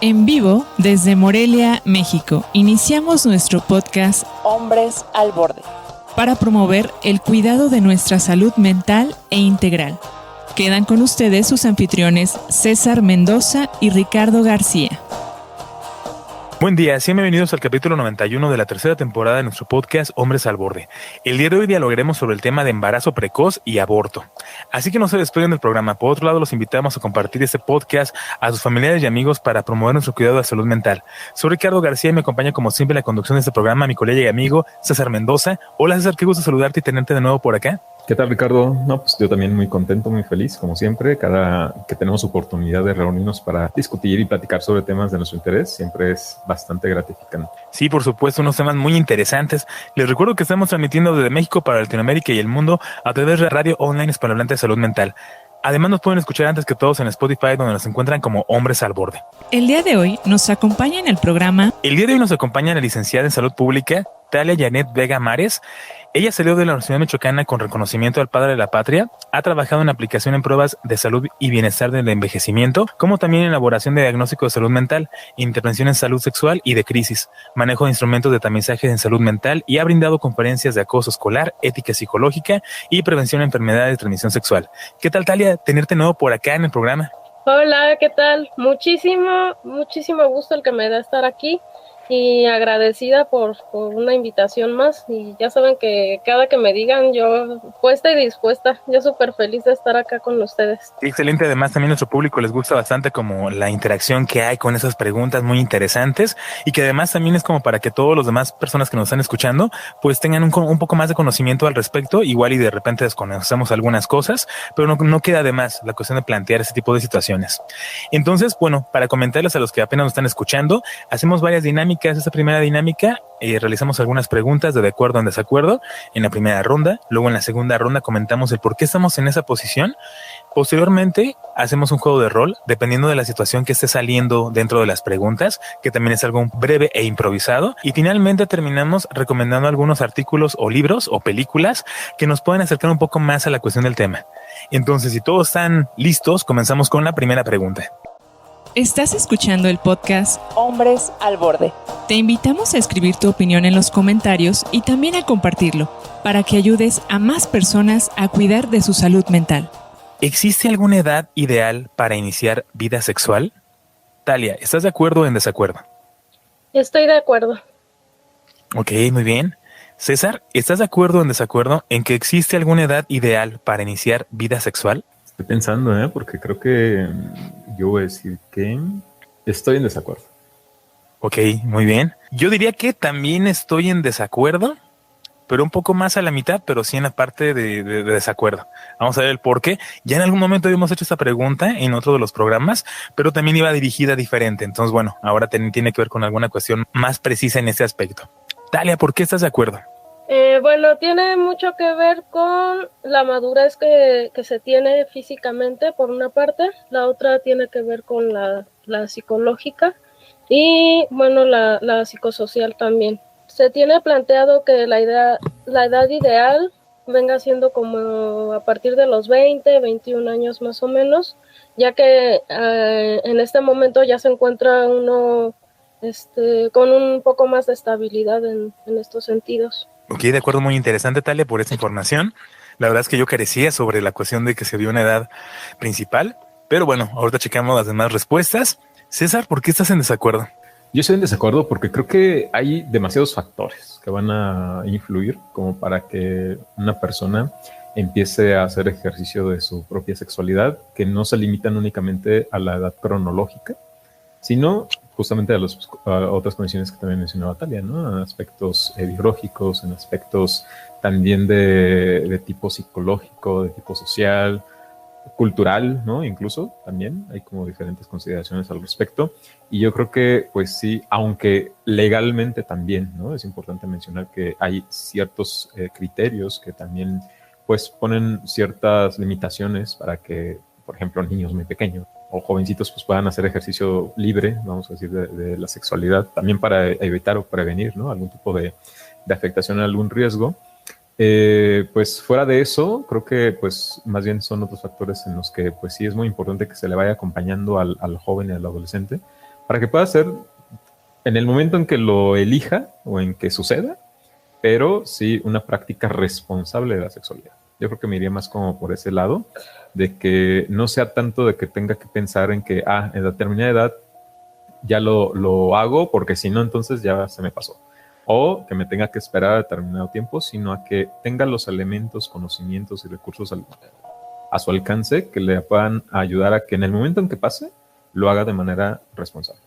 En vivo desde Morelia, México, iniciamos nuestro podcast Hombres al Borde para promover el cuidado de nuestra salud mental e integral. Quedan con ustedes sus anfitriones César Mendoza y Ricardo García. Buen día, sean bienvenidos al capítulo 91 de la tercera temporada de nuestro podcast Hombres al Borde. El día de hoy dialogaremos sobre el tema de embarazo precoz y aborto. Así que no se despeguen del programa. Por otro lado, los invitamos a compartir este podcast a sus familiares y amigos para promover nuestro cuidado de salud mental. Soy Ricardo García y me acompaña como siempre en la conducción de este programa mi colega y amigo César Mendoza. Hola César, qué gusto saludarte y tenerte de nuevo por acá. ¿Qué tal, Ricardo? No, pues yo también muy contento, muy feliz, como siempre. Cada que tenemos oportunidad de reunirnos para discutir y platicar sobre temas de nuestro interés, siempre es bastante gratificante. Sí, por supuesto, unos temas muy interesantes. Les recuerdo que estamos transmitiendo desde México para Latinoamérica y el mundo a través de Radio Online Hispanohablante de Salud Mental. Además, nos pueden escuchar antes que todos en Spotify, donde nos encuentran como Hombres al Borde. El día de hoy nos acompaña en el programa... El día de hoy nos acompaña la licenciada en Salud Pública, Talia Janet Vega Mares. Ella salió de la Universidad Michoacana con reconocimiento al Padre de la Patria, ha trabajado en aplicación en pruebas de salud y bienestar del envejecimiento, como también en elaboración de diagnóstico de salud mental, intervención en salud sexual y de crisis, manejo de instrumentos de tamizaje en salud mental y ha brindado conferencias de acoso escolar, ética psicológica y prevención de enfermedades de transmisión sexual. ¿Qué tal, Talia, tenerte nuevo por acá en el programa? Hola, ¿qué tal? Muchísimo gusto el que me da estar aquí. Y agradecida por una invitación más, y ya saben que cada que me digan, yo puesta y dispuesta, yo súper feliz de estar acá con ustedes. Excelente, además también a nuestro público les gusta bastante como la interacción que hay con esas preguntas muy interesantes, y que además también es como para que todos los demás personas que nos están escuchando pues tengan un poco más de conocimiento al respecto, igual y de repente desconocemos algunas cosas, pero no queda de más la cuestión de plantear ese tipo de situaciones. Entonces, bueno, para comentarles a los que apenas nos están escuchando, hacemos varias dinámicas. Esta primera dinámica, realizamos algunas preguntas de acuerdo o en desacuerdo en la primera ronda. Luego en la segunda ronda comentamos el por qué estamos en esa posición. Posteriormente hacemos un juego de rol dependiendo de la situación que esté saliendo dentro de las preguntas, que también es algo breve e improvisado. Y finalmente terminamos recomendando algunos artículos o libros o películas que nos pueden acercar un poco más a la cuestión del tema. Entonces, si todos están listos, comenzamos con la primera pregunta. Estás escuchando el podcast Hombres al Borde. Te invitamos a escribir tu opinión en los comentarios y también a compartirlo, para que ayudes a más personas a cuidar de su salud mental. ¿Existe alguna edad ideal para iniciar vida sexual? Talia, ¿estás de acuerdo o en desacuerdo? Estoy de acuerdo. Ok, muy bien. César, ¿estás de acuerdo o en desacuerdo en que existe alguna edad ideal para iniciar vida sexual? Estoy pensando, porque creo que yo voy a decir que estoy en desacuerdo. Ok, muy bien. Yo diría que también estoy en desacuerdo, pero un poco más a la mitad, pero sí en la parte de desacuerdo. Vamos a ver el por qué. Ya en algún momento habíamos hecho esta pregunta en otro de los programas, pero también iba dirigida diferente. Entonces, bueno, ahora tiene que ver con alguna cuestión más precisa en ese aspecto. Talia, ¿por qué estás de acuerdo? Bueno, tiene mucho que ver con la madurez que se tiene físicamente, por una parte. La otra tiene que ver con la psicológica y, bueno, la psicosocial también. Se tiene planteado que la edad ideal venga siendo como a partir de los 20, 21 años más o menos, ya que en este momento ya se encuentra uno con un poco más de estabilidad en estos sentidos. Ok, de acuerdo, muy interesante, Talia, por esa información. La verdad es que yo carecía sobre la cuestión de que se dio una edad principal, pero bueno, ahorita checamos las demás respuestas. César, ¿por qué estás en desacuerdo? Yo estoy en desacuerdo porque creo que hay demasiados factores que van a influir como para que una persona empiece a hacer ejercicio de su propia sexualidad, que no se limitan únicamente a la edad cronológica, sino justamente a otras condiciones que también mencionaba Talia, ¿no? En aspectos biológicos, en aspectos también de tipo psicológico, de tipo social, cultural, ¿no? Incluso también hay como diferentes consideraciones al respecto. Y yo creo que, pues sí, aunque legalmente también, ¿no? Es importante mencionar que hay ciertos criterios que también, pues, ponen ciertas limitaciones para que, por ejemplo, niños muy pequeños o jovencitos pues puedan hacer ejercicio libre, vamos a decir, de la sexualidad, también para evitar o prevenir, ¿no? Algún tipo de afectación, algún riesgo. Pues fuera de eso, creo que pues más bien son otros factores en los que pues sí es muy importante que se le vaya acompañando al joven y al adolescente para que pueda ser en el momento en que lo elija o en que suceda, pero sí una práctica responsable de la sexualidad. Yo creo que me iría más como por ese lado, de que no sea tanto de que tenga que pensar en que, en determinada edad ya lo hago, porque si no, entonces ya se me pasó. O que me tenga que esperar a determinado tiempo, sino a que tenga los elementos, conocimientos y recursos a su alcance que le puedan ayudar a que en el momento en que pase, lo haga de manera responsable.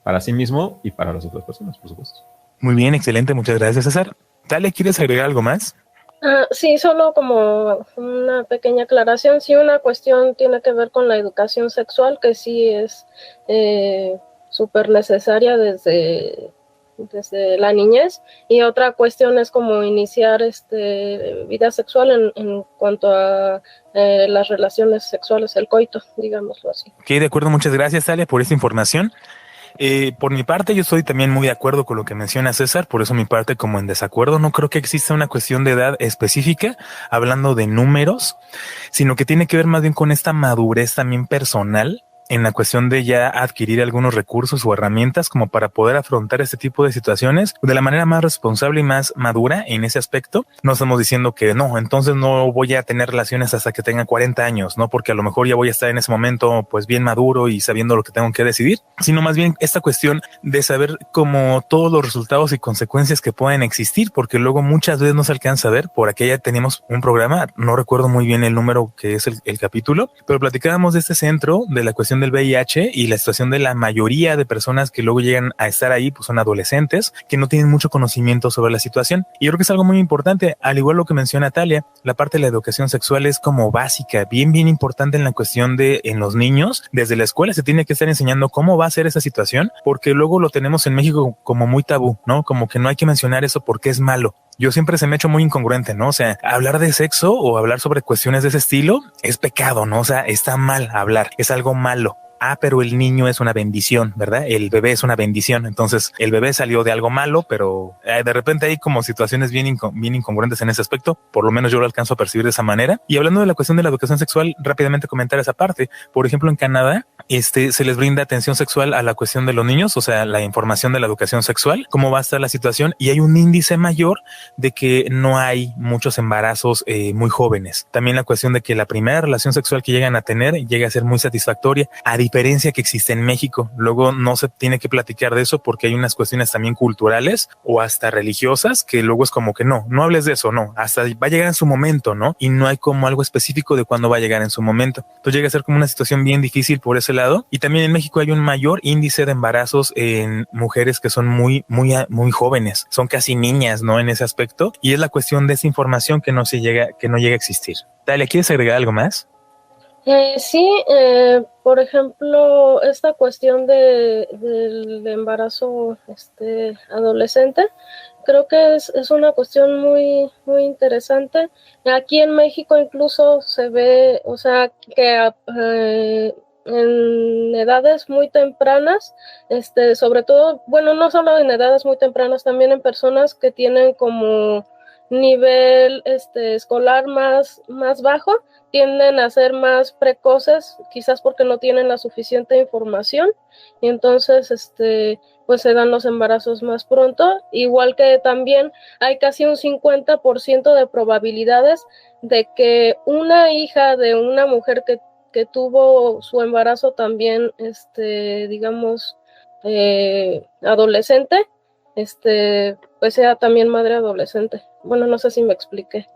Para sí mismo y para las otras personas, por supuesto. Muy bien, excelente. Muchas gracias, César. Dale, ¿quieres agregar algo más? Sí, solo como una pequeña aclaración. Sí, una cuestión tiene que ver con la educación sexual, que sí es súper necesaria desde la niñez, y otra cuestión es como iniciar vida sexual en cuanto a las relaciones sexuales, el coito, digámoslo así. Ok, de acuerdo. Muchas gracias, Ale, por esta información. Por mi parte, yo estoy también muy de acuerdo con lo que menciona César, por eso mi parte como en desacuerdo. No creo que exista una cuestión de edad específica, hablando de números, sino que tiene que ver más bien con esta madurez también personal en la cuestión de ya adquirir algunos recursos o herramientas como para poder afrontar este tipo de situaciones de la manera más responsable y más madura en ese aspecto. No estamos diciendo que no, entonces no voy a tener relaciones hasta que tenga 40 años, ¿no? Porque a lo mejor ya voy a estar en ese momento pues bien maduro y sabiendo lo que tengo que decidir, sino más bien esta cuestión de saber como todos los resultados y consecuencias que pueden existir, porque luego muchas veces no se alcanza a ver. Por aquí ya teníamos un programa, no recuerdo muy bien el número que es el capítulo, pero platicábamos de este centro, de la cuestión del VIH y la situación de la mayoría de personas que luego llegan a estar ahí, pues son adolescentes que no tienen mucho conocimiento sobre la situación. Y yo creo que es algo muy importante, al igual lo que menciona Talia, la parte de la educación sexual es como básica, bien importante en la cuestión de en los niños. Desde la escuela se tiene que estar enseñando cómo va a ser esa situación, porque luego lo tenemos en México como muy tabú, ¿no? Como que no hay que mencionar eso porque es malo. Yo siempre se me ha hecho muy incongruente, ¿no? O sea, hablar de sexo o hablar sobre cuestiones de ese estilo es pecado, ¿no? O sea, está mal hablar, es algo malo. Pero el niño es una bendición, ¿verdad? El bebé es una bendición. Entonces, el bebé salió de algo malo, pero de repente hay como situaciones bien incongruentes en ese aspecto. Por lo menos yo lo alcanzo a percibir de esa manera. Y hablando de la cuestión de la educación sexual, rápidamente comentar esa parte. Por ejemplo, en Canadá, se les brinda atención sexual a la cuestión de los niños, o sea, la información de la educación sexual, cómo va a estar la situación, y hay un índice mayor de que no hay muchos embarazos muy jóvenes. También la cuestión de que la primera relación sexual que llegan a tener llega a ser muy satisfactoria, a diferencia que existe en México. Luego no se tiene que platicar de eso porque hay unas cuestiones también culturales o hasta religiosas que luego es como que no hables de eso, no, hasta va a llegar en su momento, ¿no? Y no hay como algo específico de cuándo va a llegar en su momento. Entonces llega a ser como una situación bien difícil por ese lado. Y también en México hay un mayor índice de embarazos en mujeres que son muy jóvenes, son casi niñas, ¿no? En ese aspecto. Y es la cuestión de esa información que no llega a existir. Dale, ¿quieres agregar algo más? Sí, por ejemplo, esta cuestión del embarazo adolescente, creo que es una cuestión muy interesante. Aquí en México incluso se ve, o sea, que en edades muy tempranas, sobre todo, bueno, no solo en edades muy tempranas, también en personas que tienen como nivel escolar más bajo, tienden a ser más precoces, quizás porque no tienen la suficiente información, y entonces pues se dan los embarazos más pronto, igual que también hay casi un 50% de probabilidades de que una hija de una mujer que tuvo su embarazo también, digamos, adolescente, pues sea también madre adolescente. Bueno, no sé si me expliqué.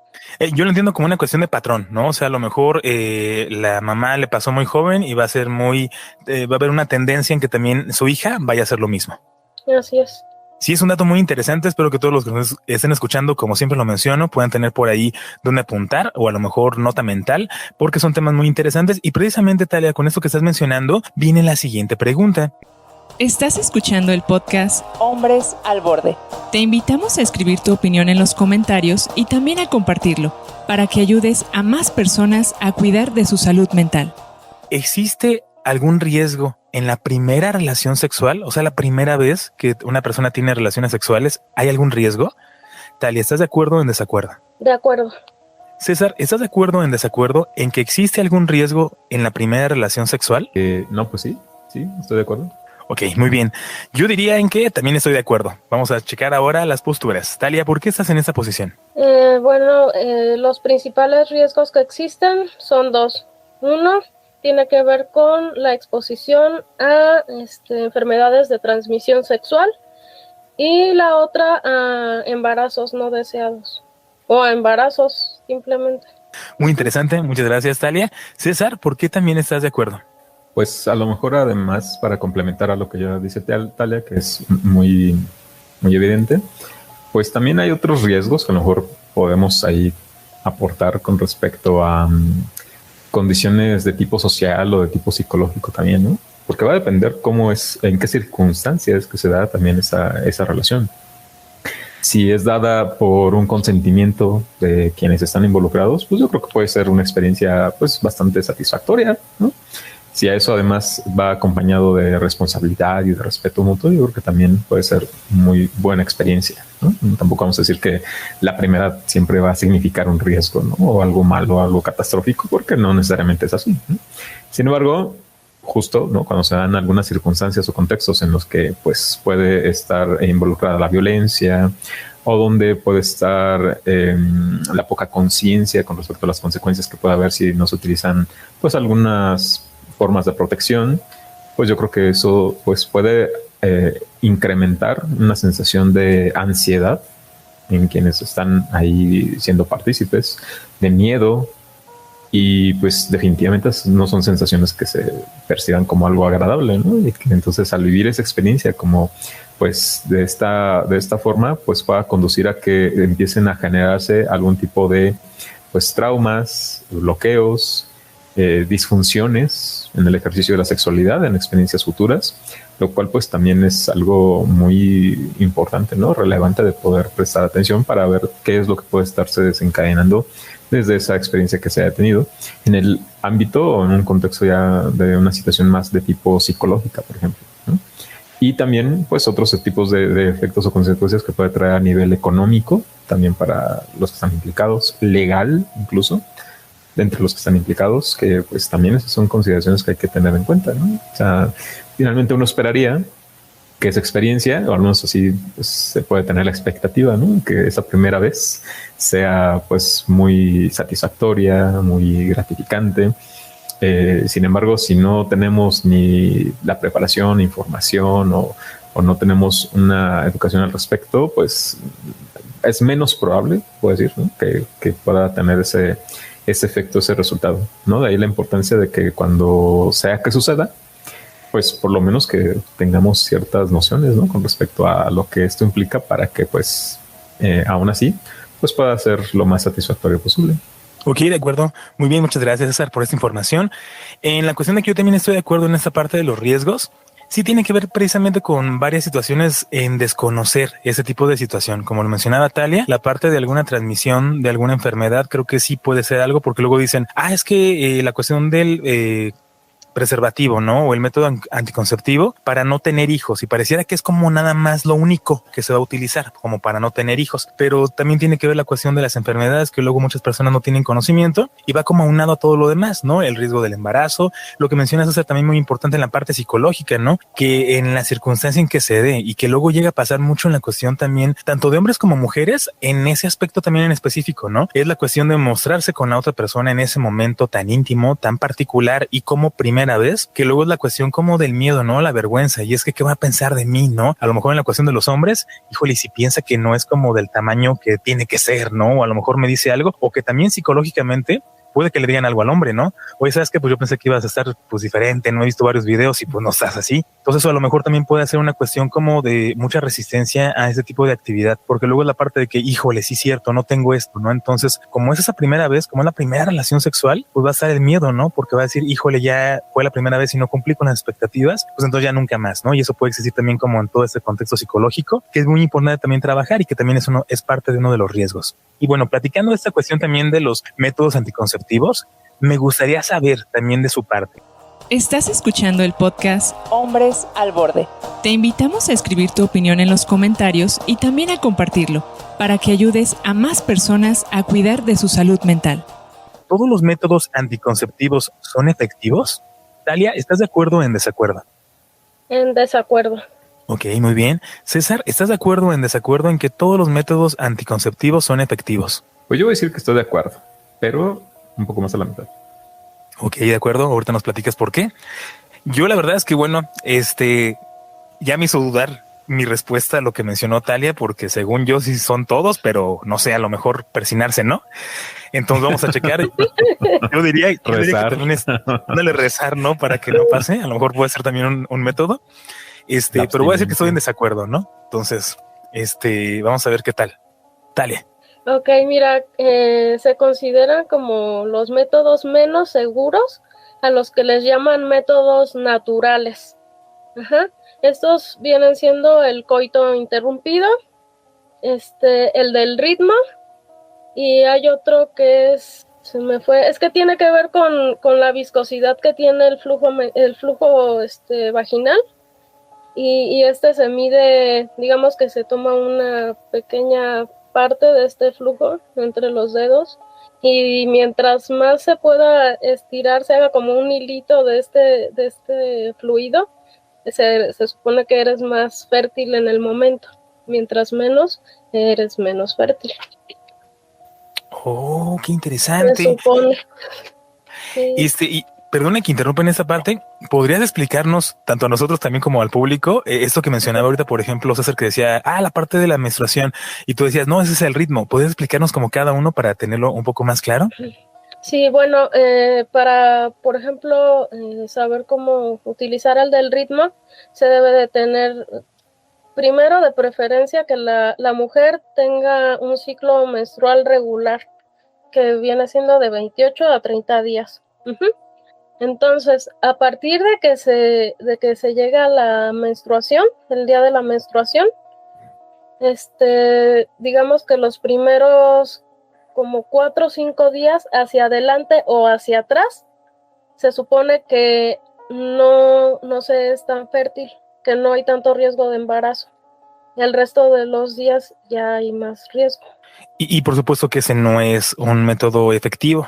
Yo lo entiendo como una cuestión de patrón, ¿no? O sea, a lo mejor la mamá le pasó muy joven y va a ser va a haber una tendencia en que también su hija vaya a hacer lo mismo. Así es. Sí, es un dato muy interesante. Espero que todos los que nos estén escuchando, como siempre lo menciono, puedan tener por ahí donde apuntar o a lo mejor nota mental, porque son temas muy interesantes. Y precisamente, Talia, con esto que estás mencionando, viene la siguiente pregunta. Estás escuchando el podcast Hombres al Borde. Te invitamos a escribir tu opinión en los comentarios y también a compartirlo, para que ayudes a más personas a cuidar de su salud mental. ¿Existe algún riesgo en la primera relación sexual? O sea, la primera vez que una persona tiene relaciones sexuales, ¿hay algún riesgo? Talia, ¿estás de acuerdo o en desacuerdo? De acuerdo. César, ¿estás de acuerdo o en desacuerdo en que existe algún riesgo en la primera relación sexual? No, pues sí, estoy de acuerdo. Ok, muy bien. Yo diría en que también estoy de acuerdo. Vamos a checar ahora las posturas. Talia, ¿por qué estás en esta posición? Los principales riesgos que existen son dos. Uno tiene que ver con la exposición a enfermedades de transmisión sexual y la otra a embarazos no deseados o a embarazos simplemente. Muy interesante, muchas gracias, Talia. César, ¿por qué también estás de acuerdo? Pues a lo mejor además para complementar a lo que ya dice Talia, que es muy, muy evidente, pues también hay otros riesgos que a lo mejor podemos ahí aportar con respecto a condiciones de tipo social o de tipo psicológico también, ¿no? Porque va a depender cómo es, en qué circunstancias que se da también esa relación. Si es dada por un consentimiento de quienes están involucrados, pues yo creo que puede ser una experiencia pues bastante satisfactoria, ¿no? Si a eso además va acompañado de responsabilidad y de respeto mutuo, yo creo que también puede ser muy buena experiencia, ¿no? Tampoco vamos a decir que la primera siempre va a significar un riesgo, ¿no? O algo malo, algo catastrófico, porque no necesariamente es así, ¿no? Sin embargo, justo, ¿no? Cuando se dan algunas circunstancias o contextos en los que pues puede estar involucrada la violencia o donde puede estar la poca conciencia con respecto a las consecuencias que puede haber si no se utilizan pues algunas formas de protección, pues yo creo que eso pues puede incrementar una sensación de ansiedad en quienes están ahí siendo partícipes, de miedo, y pues definitivamente no son sensaciones que se perciban como algo agradable, ¿no? Y que entonces al vivir esa experiencia como pues de esta forma, pues pueda conducir a que empiecen a generarse algún tipo de pues traumas, bloqueos, disfunciones en el ejercicio de la sexualidad, en experiencias futuras, lo cual pues también es algo muy importante, ¿no? Relevante de poder prestar atención para ver qué es lo que puede estarse desencadenando desde esa experiencia que se haya tenido en el ámbito o en un contexto ya de una situación más de tipo psicológica, por ejemplo, ¿no? Y también pues otros tipos de efectos o consecuencias que puede traer a nivel económico, también para los que están implicados, legal incluso, entre los que están implicados, que pues también esas son consideraciones que hay que tener en cuenta, ¿no? O sea, finalmente uno esperaría que esa experiencia, o al menos así pues, se puede tener la expectativa, ¿no? Que esa primera vez sea pues muy satisfactoria, muy gratificante. Sin embargo, si no tenemos ni la preparación, información o no tenemos una educación al respecto, pues es menos probable, puedo decir, ¿no? que pueda tener ese efecto, ese resultado, ¿no? De ahí la importancia de que cuando sea que suceda, pues por lo menos que tengamos ciertas nociones, ¿no? Con respecto a lo que esto implica para que pues aún así pues pueda ser lo más satisfactorio posible. Ok, de acuerdo. Muy bien, muchas gracias, César, por esta información. En la cuestión de que yo también estoy de acuerdo en esta parte de los riesgos, sí tiene que ver precisamente con varias situaciones en desconocer ese tipo de situación. Como lo mencionaba Talia, la parte de alguna transmisión de alguna enfermedad creo que sí puede ser algo, porque luego dicen, es que la cuestión del preservativo, ¿no? O el método anticonceptivo para no tener hijos, y pareciera que es como nada más lo único que se va a utilizar como para no tener hijos, pero también tiene que ver la cuestión de las enfermedades que luego muchas personas no tienen conocimiento y va como aunado a todo lo demás, ¿no? El riesgo del embarazo, lo que mencionas es también muy importante en la parte psicológica, ¿no? Que en la circunstancia en que se dé y que luego llega a pasar mucho en la cuestión también, tanto de hombres como mujeres, en ese aspecto también en específico, ¿no? Es la cuestión de mostrarse con la otra persona en ese momento tan íntimo, tan particular y como primera vez, que luego es la cuestión como del miedo, ¿no? La vergüenza, y es que qué va a pensar de mí, ¿no? A lo mejor en la cuestión de los hombres, híjole, si piensa que no es como del tamaño que tiene que ser, ¿no? O a lo mejor me dice algo, o que también psicológicamente puede que le digan algo al hombre, ¿no? Oye, ¿sabes qué? Pues yo pensé que ibas a estar pues diferente, no he visto varios videos y pues no estás así. Entonces eso a lo mejor también puede ser una cuestión como de mucha resistencia a ese tipo de actividad, porque luego es la parte de que, híjole, sí es cierto, no tengo esto, ¿no? Entonces, como es esa primera vez, como es la primera relación sexual, pues va a estar el miedo, ¿no? Porque va a decir, híjole, ya fue la primera vez y no cumplí con las expectativas, pues entonces ya nunca más, ¿no? Y eso puede existir también como en todo este contexto psicológico, que es muy importante también trabajar y que también es parte de uno de los riesgos. Y bueno, platicando de esta cuestión también de los métodos anticonceptivos, me gustaría saber también de su parte. Estás escuchando el podcast Hombres al Borde. Te invitamos a escribir tu opinión en los comentarios y también a compartirlo, para que ayudes a más personas a cuidar de su salud mental. ¿Todos los métodos anticonceptivos son efectivos? Talia, ¿estás de acuerdo o en desacuerdo? En desacuerdo. Ok, muy bien. César, ¿estás de acuerdo o en desacuerdo en que todos los métodos anticonceptivos son efectivos? Pues yo voy a decir que estoy de acuerdo, pero un poco más a la mitad. Ok, de acuerdo. Ahorita nos platicas por qué. Yo la verdad es que, bueno, ya me hizo dudar mi respuesta a lo que mencionó Talia, porque según yo sí son todos, pero no sé, a lo mejor persinarse, ¿no? Entonces vamos a checar. Yo diría que Rezar. también es dale rezar, ¿no? Para que no pase. A lo mejor puede ser también un método. La Pero voy a decir que estoy en abstinencia. desacuerdo, ¿no? Entonces, vamos a ver qué tal. Talia. Ok, mira, se consideran como los métodos menos seguros a los que les llaman métodos naturales. Ajá. Estos vienen siendo el coito interrumpido, el del ritmo, y hay otro que se me fue, es que tiene que ver con la viscosidad que tiene el flujo vaginal, y este se mide, digamos que se toma una pequeña parte de este flujo entre los dedos, y mientras más se pueda estirar, se haga como un hilito de este fluido, se supone que eres más fértil en el momento. Mientras menos, eres menos fértil. Oh, qué Se interesante. supone. Sí. Y perdona que interrumpa en esta parte. ¿Podrías explicarnos, tanto a nosotros también como al público, esto que mencionaba ahorita, por ejemplo, César, que decía, la parte de la menstruación, y tú decías, no, ese es el ritmo? ¿Podrías explicarnos como cada uno para tenerlo un poco más claro? Sí, bueno, para, por ejemplo, saber cómo utilizar el del ritmo, se debe de tener, primero, de preferencia, que la mujer tenga un ciclo menstrual regular, que viene siendo de 28 a 30 días. Uh-huh. Entonces, a partir de que se llega a la menstruación, el día de la menstruación, digamos que los primeros como 4 o 5 días hacia adelante o hacia atrás, se supone que no se es tan fértil, que no hay tanto riesgo de embarazo. El resto de los días ya hay más riesgo. Y por supuesto que ese no es un método efectivo.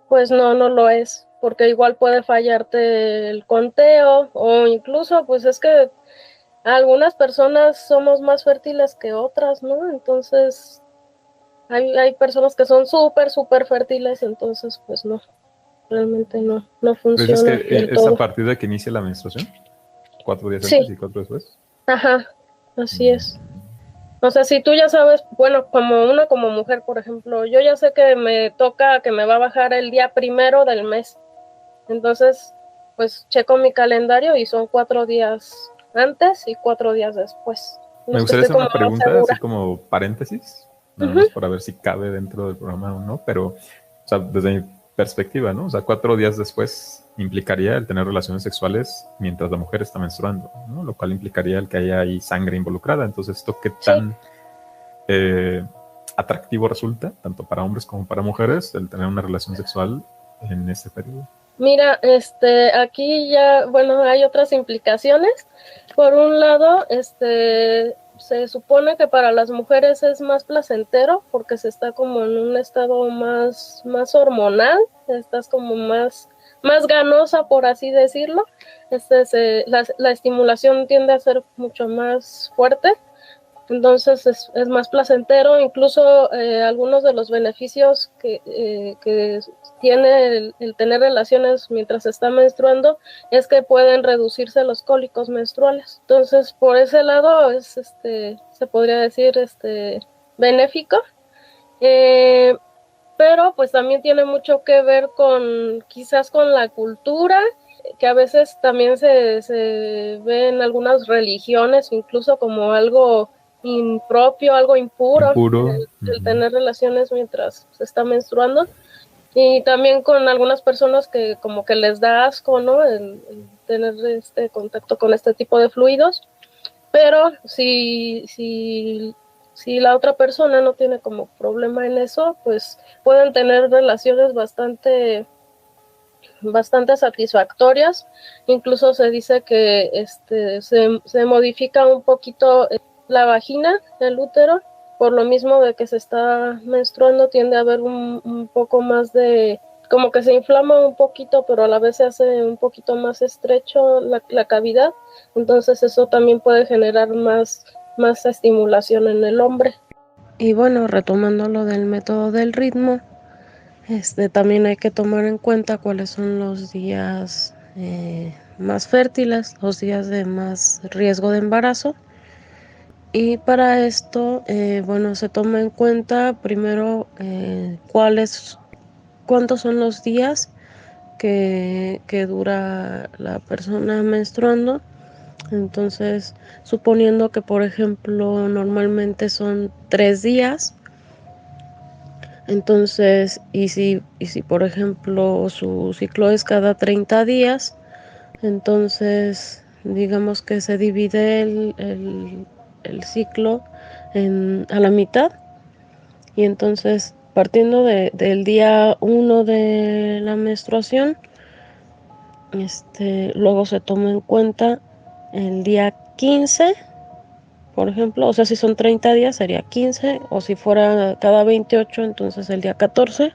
Pues no lo es, porque igual puede fallarte el conteo, o incluso, pues es que algunas personas somos más fértiles que otras, ¿no? Entonces, hay personas que son súper fértiles, entonces, pues no, realmente no Pero dices funciona que del es a todo. partir de que inicia la menstruación, 4 días antes Sí, y 4 después. ajá, así es. O sea, si tú ya sabes, bueno, como mujer, por ejemplo, yo ya sé que me toca, que me va a bajar el día 1 del mes. Entonces, pues checo mi calendario y son 4 días antes y 4 días después. Me Los que gustaría estoy hacer como una más pregunta, así segura. como paréntesis, nada Uh-huh. más para ver si cabe dentro del programa o no, pero, o sea, desde mi perspectiva, ¿no? O sea, 4 días después implicaría el tener relaciones sexuales mientras la mujer está menstruando, ¿no? Lo cual implicaría el que haya ahí sangre involucrada. Entonces, ¿esto qué Sí. tan atractivo resulta, tanto para hombres como para mujeres, el tener una relación sexual en este periodo? Mira, aquí ya, bueno, hay otras implicaciones. Por un lado, se supone que para las mujeres es más placentero porque se está como en un estado más hormonal, estás como más ganosa, por así decirlo. La estimulación tiende a ser mucho más fuerte. Entonces es más placentero, incluso algunos de los beneficios que tiene el tener relaciones mientras se está menstruando es que pueden reducirse los cólicos menstruales. Entonces, por ese lado se podría decir benéfico. Pero pues también tiene mucho que ver quizás con la cultura, que a veces también se ve en algunas religiones, incluso como algo impropio, algo impuro, Impuro. el tener relaciones mientras se está menstruando. Y también con algunas personas que como que les da asco, ¿no? El tener contacto con este tipo de fluidos. Pero si la otra persona no tiene como problema en eso, pues pueden tener relaciones bastante satisfactorias. Incluso se dice que se modifica un poquito la vagina, el útero, por lo mismo de que se está menstruando, tiende a haber un poco más de como que se inflama un poquito, pero a la vez se hace un poquito más estrecho la cavidad, entonces eso también puede generar más estimulación en el hombre. Y bueno, retomando lo del método del ritmo, también hay que tomar en cuenta cuáles son los días más fértiles, los días de más riesgo de embarazo. Y para esto, bueno, se toma en cuenta primero cuántos son los días que dura la persona menstruando. Entonces, suponiendo que, por ejemplo, normalmente son 3 días, entonces, y si por ejemplo su ciclo es cada 30 días, entonces digamos que se divide el ciclo a la mitad, y entonces partiendo del día 1 de la menstruación, luego se toma en cuenta el día 15, por ejemplo, o sea, si son 30 días sería 15, o si fuera cada 28, entonces el día 14.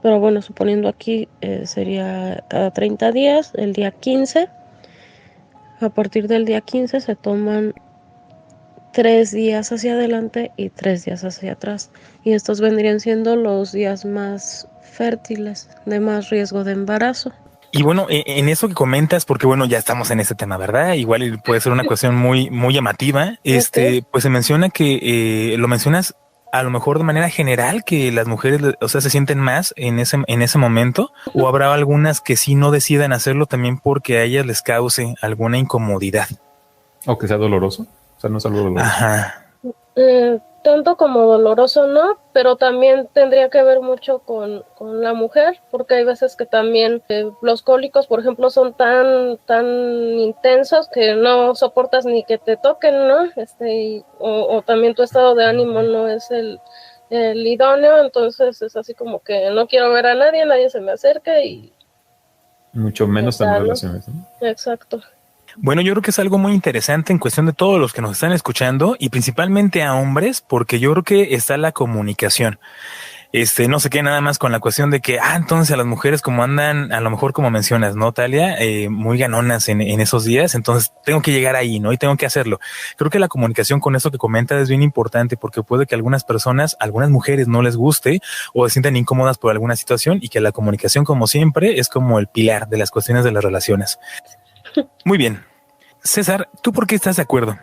Pero bueno, suponiendo aquí sería cada 30 días, el día 15. A partir del día 15 se toman 3 días hacia adelante y 3 días hacia atrás. Y estos vendrían siendo los días más fértiles, de más riesgo de embarazo. Y bueno, en eso que comentas, porque bueno, ya estamos en ese tema, ¿verdad? Igual puede ser una cuestión muy, muy llamativa. Okay. Pues se menciona que lo mencionas a lo mejor de manera general, que las mujeres, o sea, se sienten más en ese momento, o habrá algunas que sí no decidan hacerlo también porque a ellas les cause alguna incomodidad. O que sea doloroso. O sea, no es algo doloroso. Ajá. Tanto como doloroso no, pero también tendría que ver mucho con la mujer, porque hay veces que también los cólicos, por ejemplo, son tan intensos que no soportas ni que te toquen, ¿no? O también tu estado de ánimo no es el idóneo, entonces es así como que no quiero ver a nadie se me acerca y... Mucho menos en relaciones, ¿no? Exacto. Bueno, yo creo que es algo muy interesante en cuestión de todos los que nos están escuchando y principalmente a hombres, porque yo creo que está la comunicación. No se quede nada más con la cuestión de que, entonces a las mujeres como andan, a lo mejor como mencionas, ¿no, Talia? Muy ganonas en esos días, entonces tengo que llegar ahí, ¿no? Y tengo que hacerlo. Creo que la comunicación con eso que comentas es bien importante porque puede que algunas mujeres no les guste o se sientan incómodas por alguna situación y que la comunicación, como siempre, es como el pilar de las cuestiones de las relaciones. Muy bien. César, ¿tú por qué estás de acuerdo?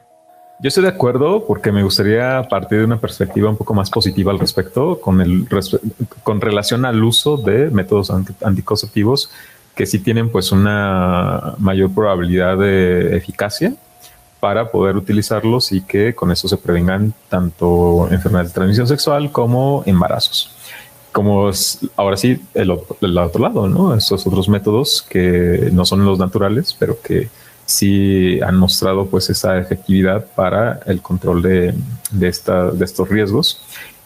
Yo estoy de acuerdo porque me gustaría partir de una perspectiva un poco más positiva al respecto con relación al uso de métodos anticonceptivos que sí tienen pues una mayor probabilidad de eficacia para poder utilizarlos y que con eso se prevengan tanto enfermedades de transmisión sexual como embarazos. Como es ahora sí el otro lado, ¿no? Estos otros métodos que no son los naturales, pero que sí han mostrado pues esa efectividad para el control de estos riesgos,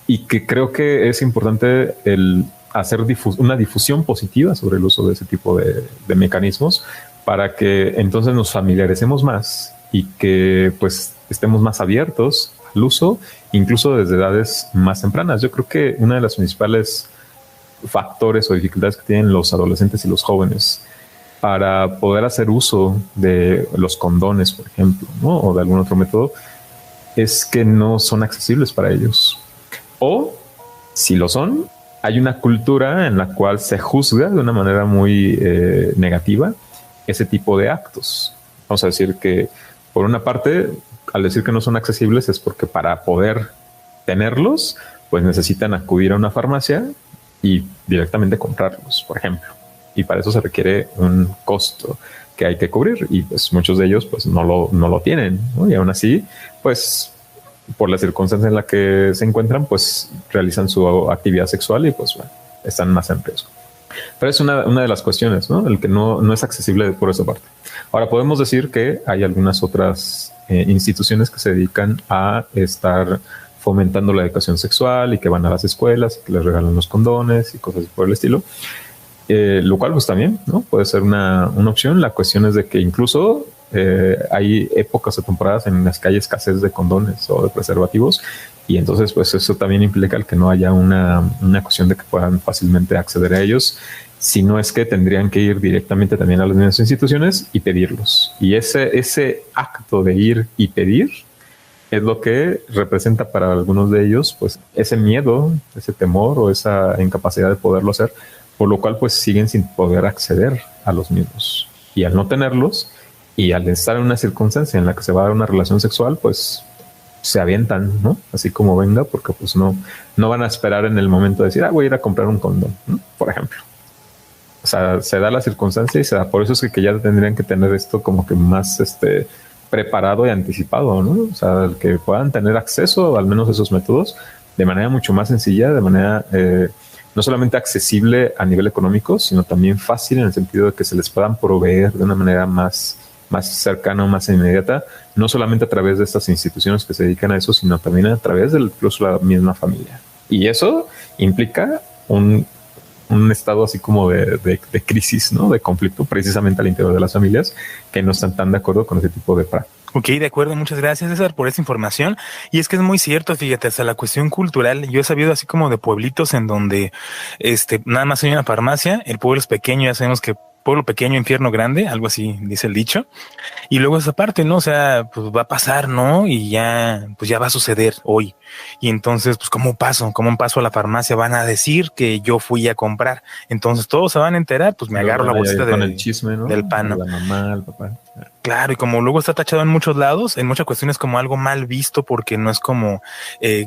y que creo que es importante el hacer una difusión positiva sobre el uso de ese tipo de mecanismos para que entonces nos familiaricemos más y que pues estemos más abiertos al uso, incluso desde edades más tempranas. Yo creo que una de las principales factores o dificultades que tienen los adolescentes y los jóvenes para poder hacer uso de los condones, por ejemplo, ¿no? O de algún otro método, es que no son accesibles para ellos. O, si lo son, hay una cultura en la cual se juzga de una manera muy negativa ese tipo de actos. Vamos a decir que, por una parte, al decir que no son accesibles es porque para poder tenerlos, pues necesitan acudir a una farmacia y directamente comprarlos, por ejemplo. Y para eso se requiere un costo que hay que cubrir, y pues muchos de ellos pues no lo tienen, ¿no? Y aún así, pues por la circunstancia en la que se encuentran, pues realizan su actividad sexual y pues bueno, están más en riesgo. Pero es una de las cuestiones, ¿no? El que no es accesible por esa parte. Ahora podemos decir que hay algunas otras instituciones que se dedican a estar fomentando la educación sexual y que van a las escuelas y que les regalan los condones y cosas por el estilo. Lo cual pues también, ¿no? Puede ser una opción. La cuestión es de que incluso hay épocas o temporadas en las que hay escasez de condones o de preservativos, Y entonces, pues eso también implica el que no haya una cuestión de que puedan fácilmente acceder a ellos, sino es que tendrían que ir directamente también a las mismas instituciones y pedirlos. Y ese acto de ir y pedir es lo que representa para algunos de ellos, pues ese miedo, ese temor o esa incapacidad de poderlo hacer, por lo cual pues siguen sin poder acceder a los mismos. Y al no tenerlos y al estar en una circunstancia en la que se va a dar una relación sexual, pues se avientan, ¿no? Así como venga, porque pues no van a esperar en el momento de decir, voy a ir a comprar un condón, ¿no? Por ejemplo. O sea, se da la circunstancia y se da. Por eso es que ya tendrían que tener esto como que más preparado y anticipado, ¿no? O sea, que puedan tener acceso al menos a esos métodos de manera mucho más sencilla, de manera no solamente accesible a nivel económico, sino también fácil en el sentido de que se les puedan proveer de una manera más cercana o más inmediata, no solamente a través de estas instituciones que se dedican a eso, sino también a través de incluso la misma familia. Y eso implica un estado así como de crisis, ¿no? De conflicto precisamente al interior de las familias que no están tan de acuerdo con ese tipo de prácticas. Ok, de acuerdo. Muchas gracias, César, por esta información. Y es que es muy cierto, fíjate, hasta la cuestión cultural. Yo he sabido así como de pueblitos en donde nada más hay una farmacia, el pueblo es pequeño, ya sabemos que pueblo pequeño, infierno grande, algo así dice el dicho. Y luego esa parte, ¿no? O sea, pues va a pasar, ¿no? Y ya, pues ya va a suceder hoy. Y entonces, pues ¿cómo un paso a la farmacia? Van a decir que yo fui a comprar. Entonces todos se van a enterar, pues me agarro la bolsita con el chisme, ¿no? del pan, ¿no? La mamá, el papá. Claro, y como luego está tachado en muchos lados, en muchas cuestiones como algo mal visto porque no es como,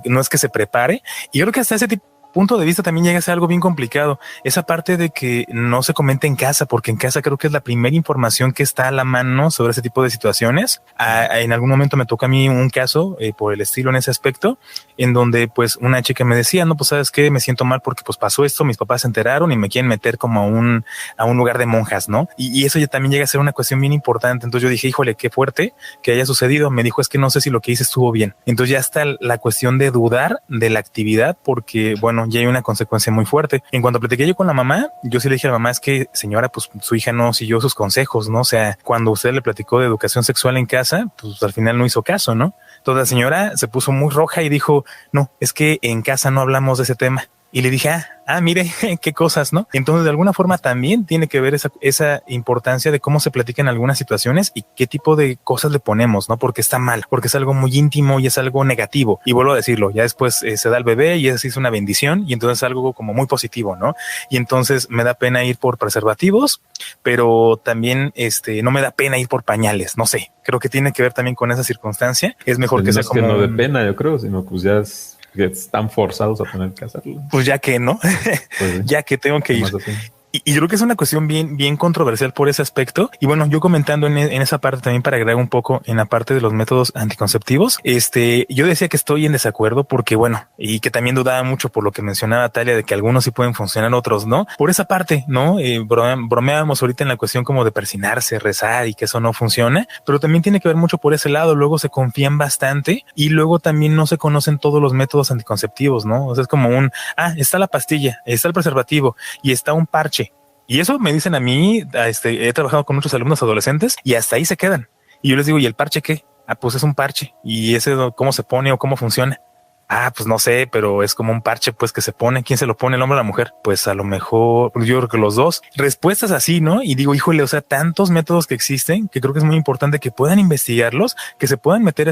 no es que se prepare. Y yo creo que hasta ese punto de vista también llega a ser algo bien complicado. Esa parte de que no se comente en casa, porque en casa creo que es la primera información que está a la mano sobre ese tipo de situaciones. En algún momento me tocó a mí un caso por el estilo en ese aspecto, en donde pues una chica me decía, no, pues sabes qué, me siento mal porque pues pasó esto, mis papás se enteraron y me quieren meter como a un lugar de monjas, ¿no? Y eso ya también llega a ser una cuestión bien importante. Entonces yo dije, híjole, qué fuerte que haya sucedido. Me dijo, es que no sé si lo que hice estuvo bien. Entonces ya está la cuestión de dudar de la actividad porque, bueno, ya hay una consecuencia muy fuerte. En cuanto platiqué yo con la mamá, yo sí le dije a la mamá, es que señora, pues su hija no siguió sus consejos, ¿no? O sea, cuando usted le platicó de educación sexual en casa, pues al final no hizo caso, ¿no? Entonces la señora se puso muy roja y dijo, no, es que en casa no hablamos de ese tema. Y le dije, mire, qué cosas, ¿no? Entonces, de alguna forma también tiene que ver esa importancia de cómo se platican algunas situaciones y qué tipo de cosas le ponemos, ¿no? Porque está mal, porque es algo muy íntimo y es algo negativo. Y vuelvo a decirlo, ya después se da el bebé y eso es una bendición y entonces es algo como muy positivo, ¿no? Y entonces me da pena ir por preservativos, pero también no me da pena ir por pañales, no sé. Creo que tiene que ver también con esa circunstancia. Es mejor que sea como... No de pena, yo creo, sino pues ya que están forzados a tener que hacerlo. Pues ya que no, pues ya que tengo que ir. Y yo creo que es una cuestión bien controversial por ese aspecto. Y bueno, yo comentando en esa parte también para agregar un poco en la parte de los métodos anticonceptivos, yo decía que estoy en desacuerdo porque bueno, y que también dudaba mucho por lo que mencionaba Talia de que algunos sí pueden funcionar, otros no. Por esa parte, ¿no? Bromeábamos ahorita en la cuestión como de persinarse, rezar y que eso no funciona, pero también tiene que ver mucho por ese lado. Luego se confían bastante y luego también no se conocen todos los métodos anticonceptivos, ¿no? O sea, es como está la pastilla, está el preservativo y está un parche. Y eso me dicen a mí, he trabajado con muchos alumnos adolescentes y hasta ahí se quedan. Y yo les digo, ¿y el parche qué? Pues es un parche. ¿Y ese cómo se pone o cómo funciona? Pues no sé, pero es como un parche pues que se pone. ¿Quién se lo pone, el hombre o la mujer? Pues a lo mejor yo creo que los dos. Respuestas así, ¿no? Y digo, híjole, o sea, tantos métodos que existen que creo que es muy importante que puedan investigarlos, que se puedan meter a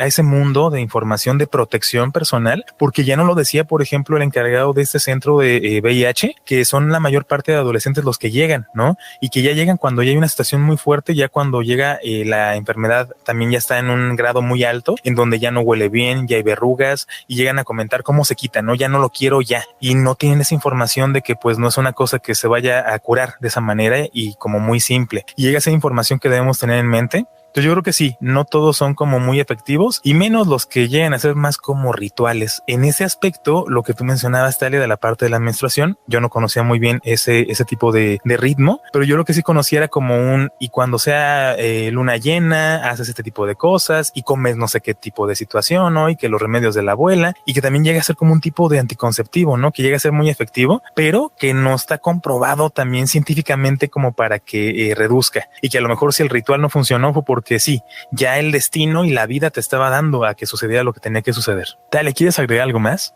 ese mundo de información de protección personal, porque ya no lo decía, por ejemplo, el encargado de este centro de VIH, que son la mayor parte de adolescentes los que llegan, ¿no? Y que ya llegan cuando ya hay una situación muy fuerte, ya cuando llega la enfermedad también ya está en un grado muy alto, en donde ya no huele bien, ya hay verrugas, y llegan a comentar cómo se quita, ¿no? Ya no lo quiero ya. Y no tienen esa información de que pues no es una cosa que se vaya a curar de esa manera y como muy simple. Y llega esa información que debemos tener en mente. Entonces yo creo que sí, no todos son como muy efectivos y menos los que llegan a ser más como rituales. En ese aspecto, lo que tú mencionabas, Talia, de la parte de la menstruación, yo no conocía muy bien ese tipo de ritmo, pero yo lo que sí conocía era como y cuando sea luna llena, haces este tipo de cosas y comes no sé qué tipo de situación, ¿no? Y que los remedios de la abuela y que también llega a ser como un tipo de anticonceptivo, ¿no? Que llega a ser muy efectivo, pero que no está comprobado también científicamente como para que reduzca y que a lo mejor si el ritual no funcionó fue porque porque sí, ya el destino y la vida te estaba dando a que sucediera lo que tenía que suceder. Dale, ¿quieres agregar algo más?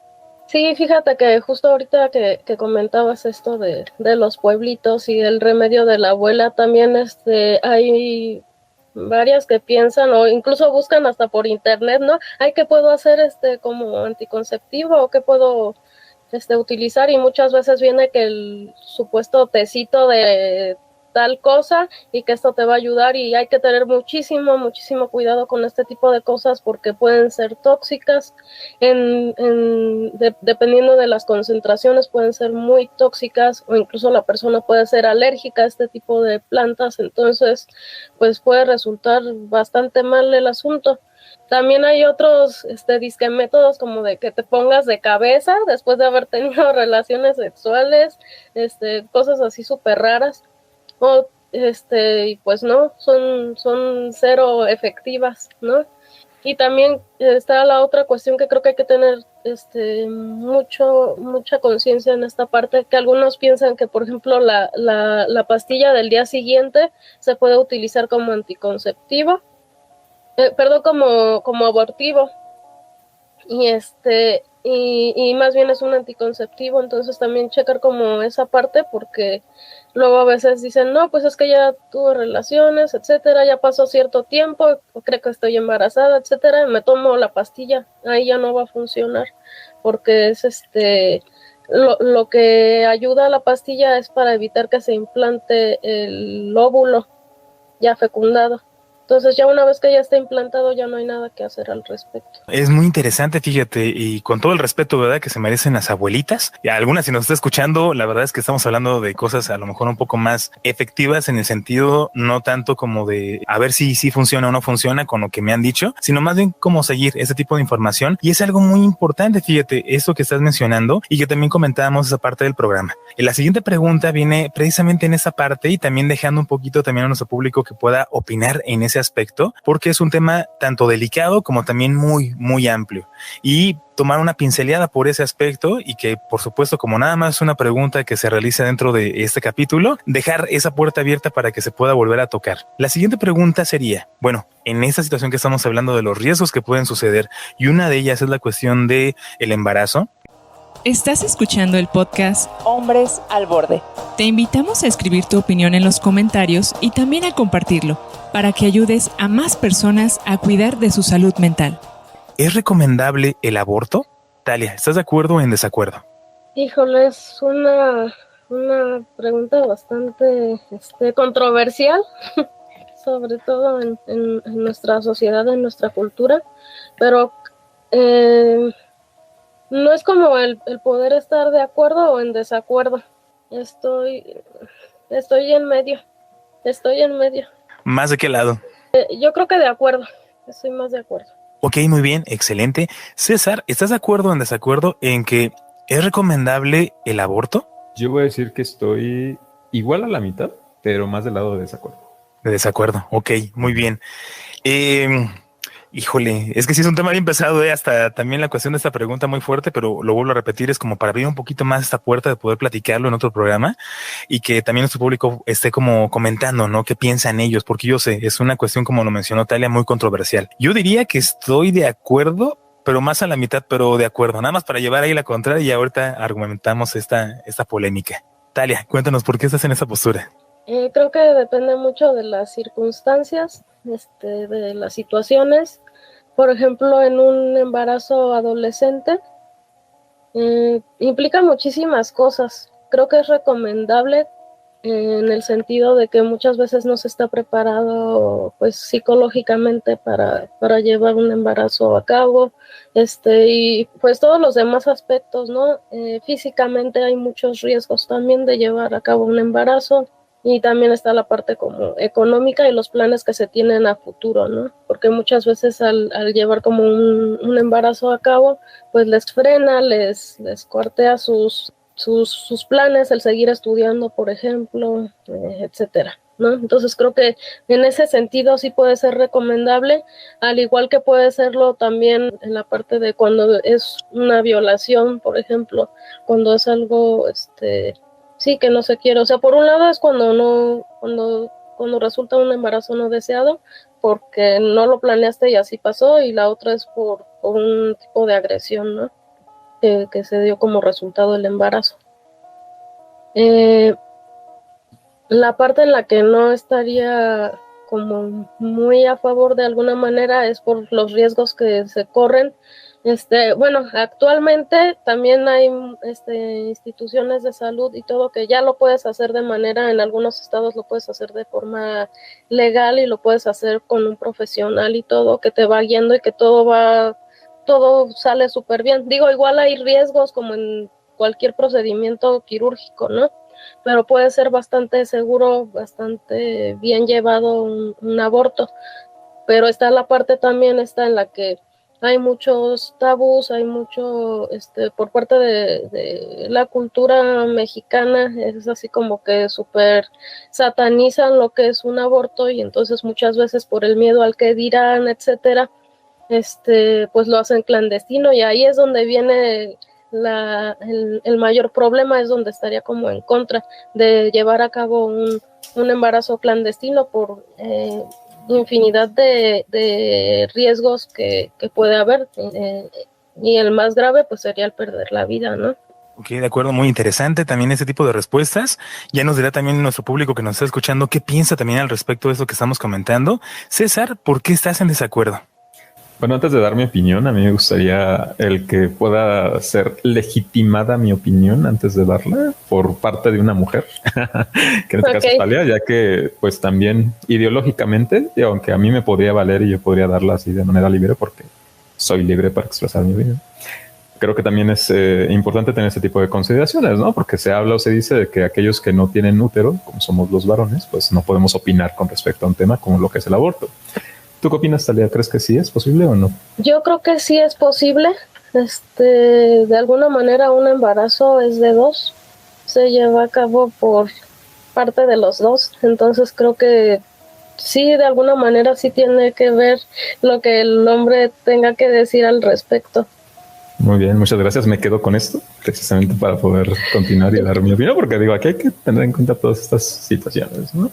Sí, fíjate que justo ahorita que comentabas esto de los pueblitos y el remedio de la abuela, también hay varias que piensan o incluso buscan hasta por internet, ¿no? Ay, ¿qué puedo hacer como anticonceptivo o qué puedo utilizar? Y muchas veces viene que el supuesto tecito de tal cosa y que esto te va a ayudar, y hay que tener muchísimo cuidado con este tipo de cosas porque pueden ser tóxicas, dependiendo de las concentraciones pueden ser muy tóxicas, o incluso la persona puede ser alérgica a este tipo de plantas, entonces pues puede resultar bastante mal el asunto. También hay otros disque métodos como de que te pongas de cabeza después de haber tenido relaciones sexuales, cosas así súper raras. O y pues no, son cero efectivas, ¿no? Y también está la otra cuestión que creo que hay que tener mucha conciencia en esta parte, que algunos piensan que, por ejemplo, la pastilla del día siguiente se puede utilizar como anticonceptivo, perdón, como abortivo, y más bien es un anticonceptivo, entonces también checar como esa parte, porque luego a veces dicen, no, pues es que ya tuve relaciones, etcétera, ya pasó cierto tiempo, creo que estoy embarazada, etcétera, me tomo la pastilla, ahí ya no va a funcionar, porque es lo que ayuda a la pastilla es para evitar que se implante el óvulo ya fecundado. Entonces ya una vez que ya está implantado ya no hay nada que hacer al respecto. Es muy interesante, fíjate, y con todo el respeto, ¿verdad?, que se merecen las abuelitas. Y algunas, si nos está escuchando, la verdad es que estamos hablando de cosas a lo mejor un poco más efectivas en el sentido, no tanto como de a ver si funciona o no funciona con lo que me han dicho, sino más bien cómo seguir ese tipo de información. Y es algo muy importante, fíjate, esto que estás mencionando y que también comentábamos esa parte del programa. Y la siguiente pregunta viene precisamente en esa parte y también dejando un poquito también a nuestro público que pueda opinar en ese aspecto, porque es un tema tanto delicado como también muy amplio, y tomar una pinceleada por ese aspecto, y que por supuesto, como nada más una pregunta que se realiza dentro de este capítulo, dejar esa puerta abierta para que se pueda volver a tocar. La siguiente pregunta sería, bueno, en esta situación que estamos hablando de los riesgos que pueden suceder, y una de ellas es la cuestión de el embarazo. Estás escuchando el podcast Hombres al Borde. Te invitamos a escribir tu opinión en los comentarios y también a compartirlo, para que ayudes a más personas a cuidar de su salud mental. ¿Es recomendable el aborto? Talia, ¿estás de acuerdo o en desacuerdo? Híjole, es una pregunta bastante controversial, sobre todo en nuestra sociedad, en nuestra cultura, pero no es como el poder estar de acuerdo o en desacuerdo. Estoy en medio. ¿Más de qué lado? Yo creo que de acuerdo. Estoy más de acuerdo. Ok, muy bien, excelente. César, ¿estás de acuerdo o en desacuerdo en que es recomendable el aborto? Yo voy a decir que estoy igual a la mitad, pero más del lado de desacuerdo. De desacuerdo, ok, muy bien. Híjole, es que sí es un tema bien pesado, hasta también la cuestión de esta pregunta muy fuerte, pero lo vuelvo a repetir, es como para abrir un poquito más esta puerta de poder platicarlo en otro programa y que también nuestro público esté como comentando, ¿no? ¿Qué piensan ellos? Porque yo sé, es una cuestión, como lo mencionó Talia, muy controversial. Yo diría que estoy de acuerdo, pero más a la mitad, pero de acuerdo, nada más para llevar ahí la contraria, y ahorita argumentamos esta polémica. Talia, cuéntanos por qué estás en esa postura. Creo que depende mucho de las circunstancias, de las situaciones. Por ejemplo, en un embarazo adolescente implica muchísimas cosas. Creo que es recomendable en el sentido de que muchas veces no se está preparado pues psicológicamente para llevar un embarazo a cabo, y pues todos los demás aspectos, ¿no? Físicamente hay muchos riesgos también de llevar a cabo un embarazo. Y también está la parte como económica y los planes que se tienen a futuro, ¿no? Porque muchas veces al llevar como un embarazo a cabo, pues les frena, les cortea sus planes, el seguir estudiando, por ejemplo, etcétera, ¿no? Entonces creo que en ese sentido sí puede ser recomendable, al igual que puede serlo también en la parte de cuando es una violación, por ejemplo, cuando es algo, sí, que no se quiere. O sea, por un lado es cuando resulta un embarazo no deseado, porque no lo planeaste y así pasó, y la otra es por un tipo de agresión, ¿no? Que se dio como resultado del embarazo. La parte en la que no estaría como muy a favor de alguna manera es por los riesgos que se corren. Bueno, actualmente también hay instituciones de salud y todo que ya lo puedes hacer de manera, en algunos estados lo puedes hacer de forma legal y lo puedes hacer con un profesional y todo, que te va guiando y que todo sale súper bien. Digo, igual hay riesgos como en cualquier procedimiento quirúrgico, ¿no? Pero puede ser bastante seguro, bastante bien llevado un aborto. Pero está la parte también en la que hay muchos tabús, hay mucho, por parte de la cultura mexicana, es así como que súper satanizan lo que es un aborto, y entonces muchas veces por el miedo al que dirán, etcétera, pues lo hacen clandestino, y ahí es donde viene el mayor problema, es donde estaría como en contra de llevar a cabo un embarazo clandestino por infinidad de riesgos que puede haber, y el más grave pues sería el perder la vida, ¿no? Ok, de acuerdo, muy interesante también ese tipo de respuestas. Ya nos dirá también nuestro público que nos está escuchando qué piensa también al respecto de eso que estamos comentando. César, ¿por qué estás en desacuerdo? Bueno, antes de dar mi opinión, a mí me gustaría el que pueda ser legitimada mi opinión antes de darla por parte de una mujer, que en este caso es Talia, ya que pues también ideológicamente, y aunque a mí me podría valer y yo podría darla así de manera libre porque soy libre para expresar mi opinión, creo que también es importante tener ese tipo de consideraciones, ¿no? Porque se habla o se dice de que aquellos que no tienen útero, como somos los varones, pues no podemos opinar con respecto a un tema como lo que es el aborto. ¿Tú qué opinas, Talia? ¿Crees que sí es posible o no? Yo creo que sí es posible. De alguna manera un embarazo es de dos, se lleva a cabo por parte de los dos, entonces creo que sí, de alguna manera sí tiene que ver lo que el hombre tenga que decir al respecto. Muy bien, muchas gracias. Me quedo con esto precisamente para poder continuar y dar mi opinión, porque digo, aquí hay que tener en cuenta todas estas situaciones, ¿no?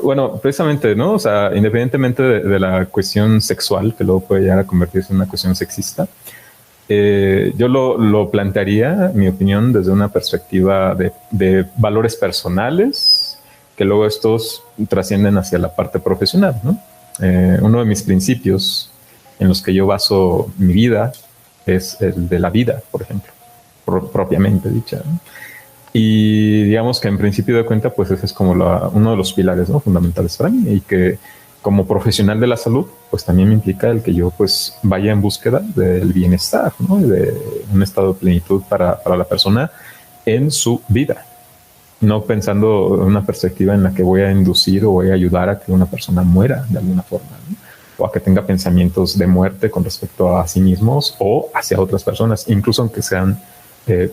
Bueno, precisamente, ¿no? O sea, independientemente de la cuestión sexual, que luego puede llegar a convertirse en una cuestión sexista, yo lo plantearía, mi opinión, desde una perspectiva de valores personales, que luego estos trascienden hacia la parte profesional, ¿no? Uno de mis principios en los que yo baso mi vida es el de la vida, por ejemplo, propiamente dicha, ¿no? Y digamos que en principio de cuenta, pues ese es como uno de los pilares, ¿no?, fundamentales para mí, y que como profesional de la salud, pues también me implica el que yo pues vaya en búsqueda del bienestar, ¿no?, de un estado de plenitud para la persona en su vida, no pensando en una perspectiva en la que voy a inducir o voy a ayudar a que una persona muera de alguna forma, ¿no?, o a que tenga pensamientos de muerte con respecto a sí mismos o hacia otras personas, incluso aunque sean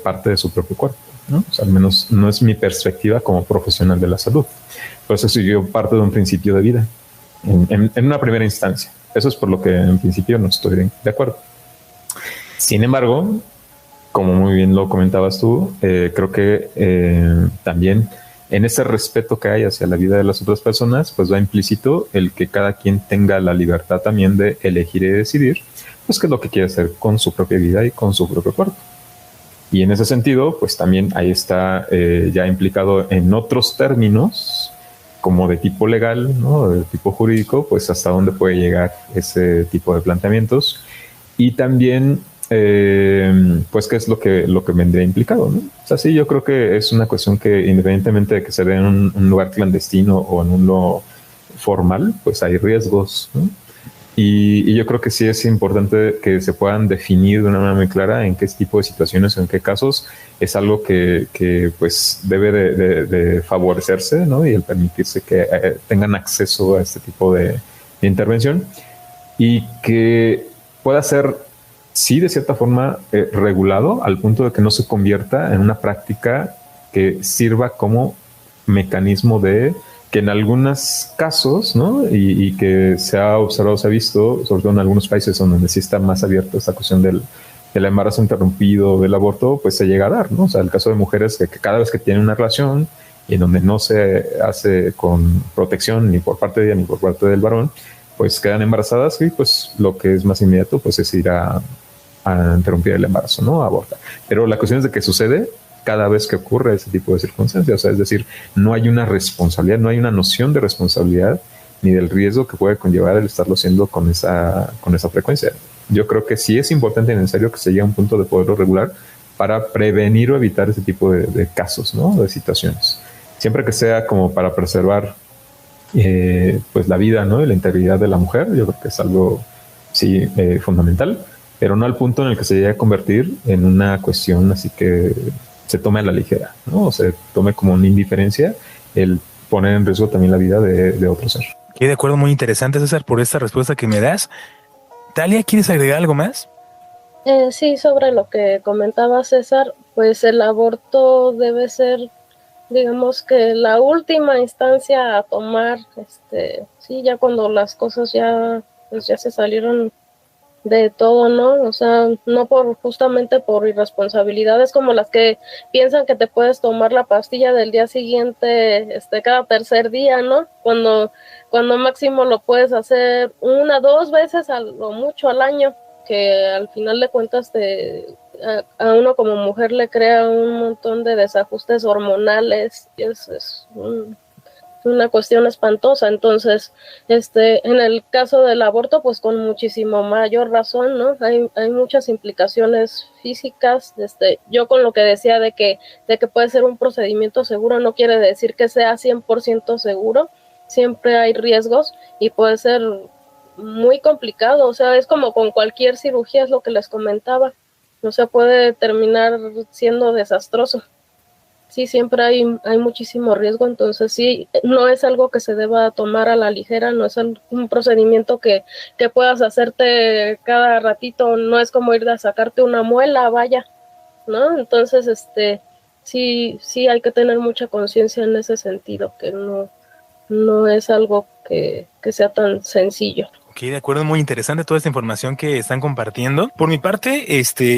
parte de su propio cuerpo, ¿no? O sea, al menos no es mi perspectiva como profesional de la salud. Por eso yo parto de un principio de vida en una primera instancia. Eso es por lo que en principio no estoy de acuerdo. Sin embargo, como muy bien lo comentabas tú, creo que también en ese respeto que hay hacia la vida de las otras personas, pues va implícito el que cada quien tenga la libertad también de elegir y decidir, pues qué es lo que quiere hacer con su propia vida y con su propio cuerpo. Y en ese sentido, pues también ahí está ya implicado en otros términos, como de tipo legal, ¿no?, de tipo jurídico, pues hasta dónde puede llegar ese tipo de planteamientos. Y también pues qué es lo que vendría implicado, ¿no? O sea, sí, yo creo que es una cuestión que independientemente de que se dé en un lugar clandestino o en un lugar formal, pues hay riesgos, ¿no? Y yo creo que sí es importante que se puedan definir de una manera muy clara en qué tipo de situaciones o en qué casos es algo que pues debe de favorecerse, ¿no?, y el permitirse que tengan acceso a este tipo de intervención, y que pueda ser, sí, de cierta forma regulado al punto de que no se convierta en una práctica que sirva como mecanismo de que en algunos casos, ¿no?, y que se ha observado, se ha visto, sobre todo en algunos países donde sí está más abierto esta cuestión del embarazo interrumpido, del aborto, pues se llega a dar, ¿no? O sea, el caso de mujeres que cada vez que tienen una relación y en donde no se hace con protección ni por parte de ella ni por parte del varón, pues quedan embarazadas y pues lo que es más inmediato pues es ir a interrumpir el embarazo, ¿no? A abortar. Pero la cuestión es de que sucede cada vez que ocurre ese tipo de circunstancias. O sea, es decir, no hay una responsabilidad, no hay una noción de responsabilidad ni del riesgo que puede conllevar el estarlo haciendo con esa frecuencia. Yo creo que sí es importante y necesario que se llegue a un punto de poderlo regular para prevenir o evitar ese tipo de casos, ¿no? De situaciones. Siempre que sea como para preservar pues la vida, ¿no? Y la integridad de la mujer, yo creo que es algo sí fundamental, pero no al punto en el que se llegue a convertir en una cuestión así que se tome a la ligera, ¿no? O se tome como una indiferencia el poner en riesgo también la vida de otro ser. Qué de acuerdo, muy interesante, César, por esta respuesta que me das. Talia, ¿quieres agregar algo más? Sí, sobre lo que comentaba César, pues el aborto debe ser, digamos que la última instancia a tomar, sí, ya cuando las cosas pues ya se salieron de todo, ¿no? O sea, no justamente por irresponsabilidades como las que piensan que te puedes tomar la pastilla del día siguiente, cada tercer día, ¿no? Cuando máximo lo puedes hacer 1, 2 veces a lo mucho al año, que al final de cuentas a uno como mujer le crea un montón de desajustes hormonales, y es una cuestión espantosa. Entonces, en el caso del aborto, pues con muchísimo mayor razón, ¿no? Hay muchas implicaciones físicas. Yo con lo que decía de que puede ser un procedimiento seguro, no quiere decir que sea 100% seguro. Siempre hay riesgos y puede ser muy complicado. O sea, es como con cualquier cirugía, es lo que les comentaba. O sea, puede terminar siendo desastroso. Sí, siempre hay muchísimo riesgo, entonces sí, no es algo que se deba tomar a la ligera, no es un procedimiento que puedas hacerte cada ratito, no es como ir a sacarte una muela, vaya, ¿no? Entonces, sí hay que tener mucha conciencia en ese sentido, que no es algo que sea tan sencillo. Ok, de acuerdo, muy interesante toda esta información que están compartiendo. Por mi parte,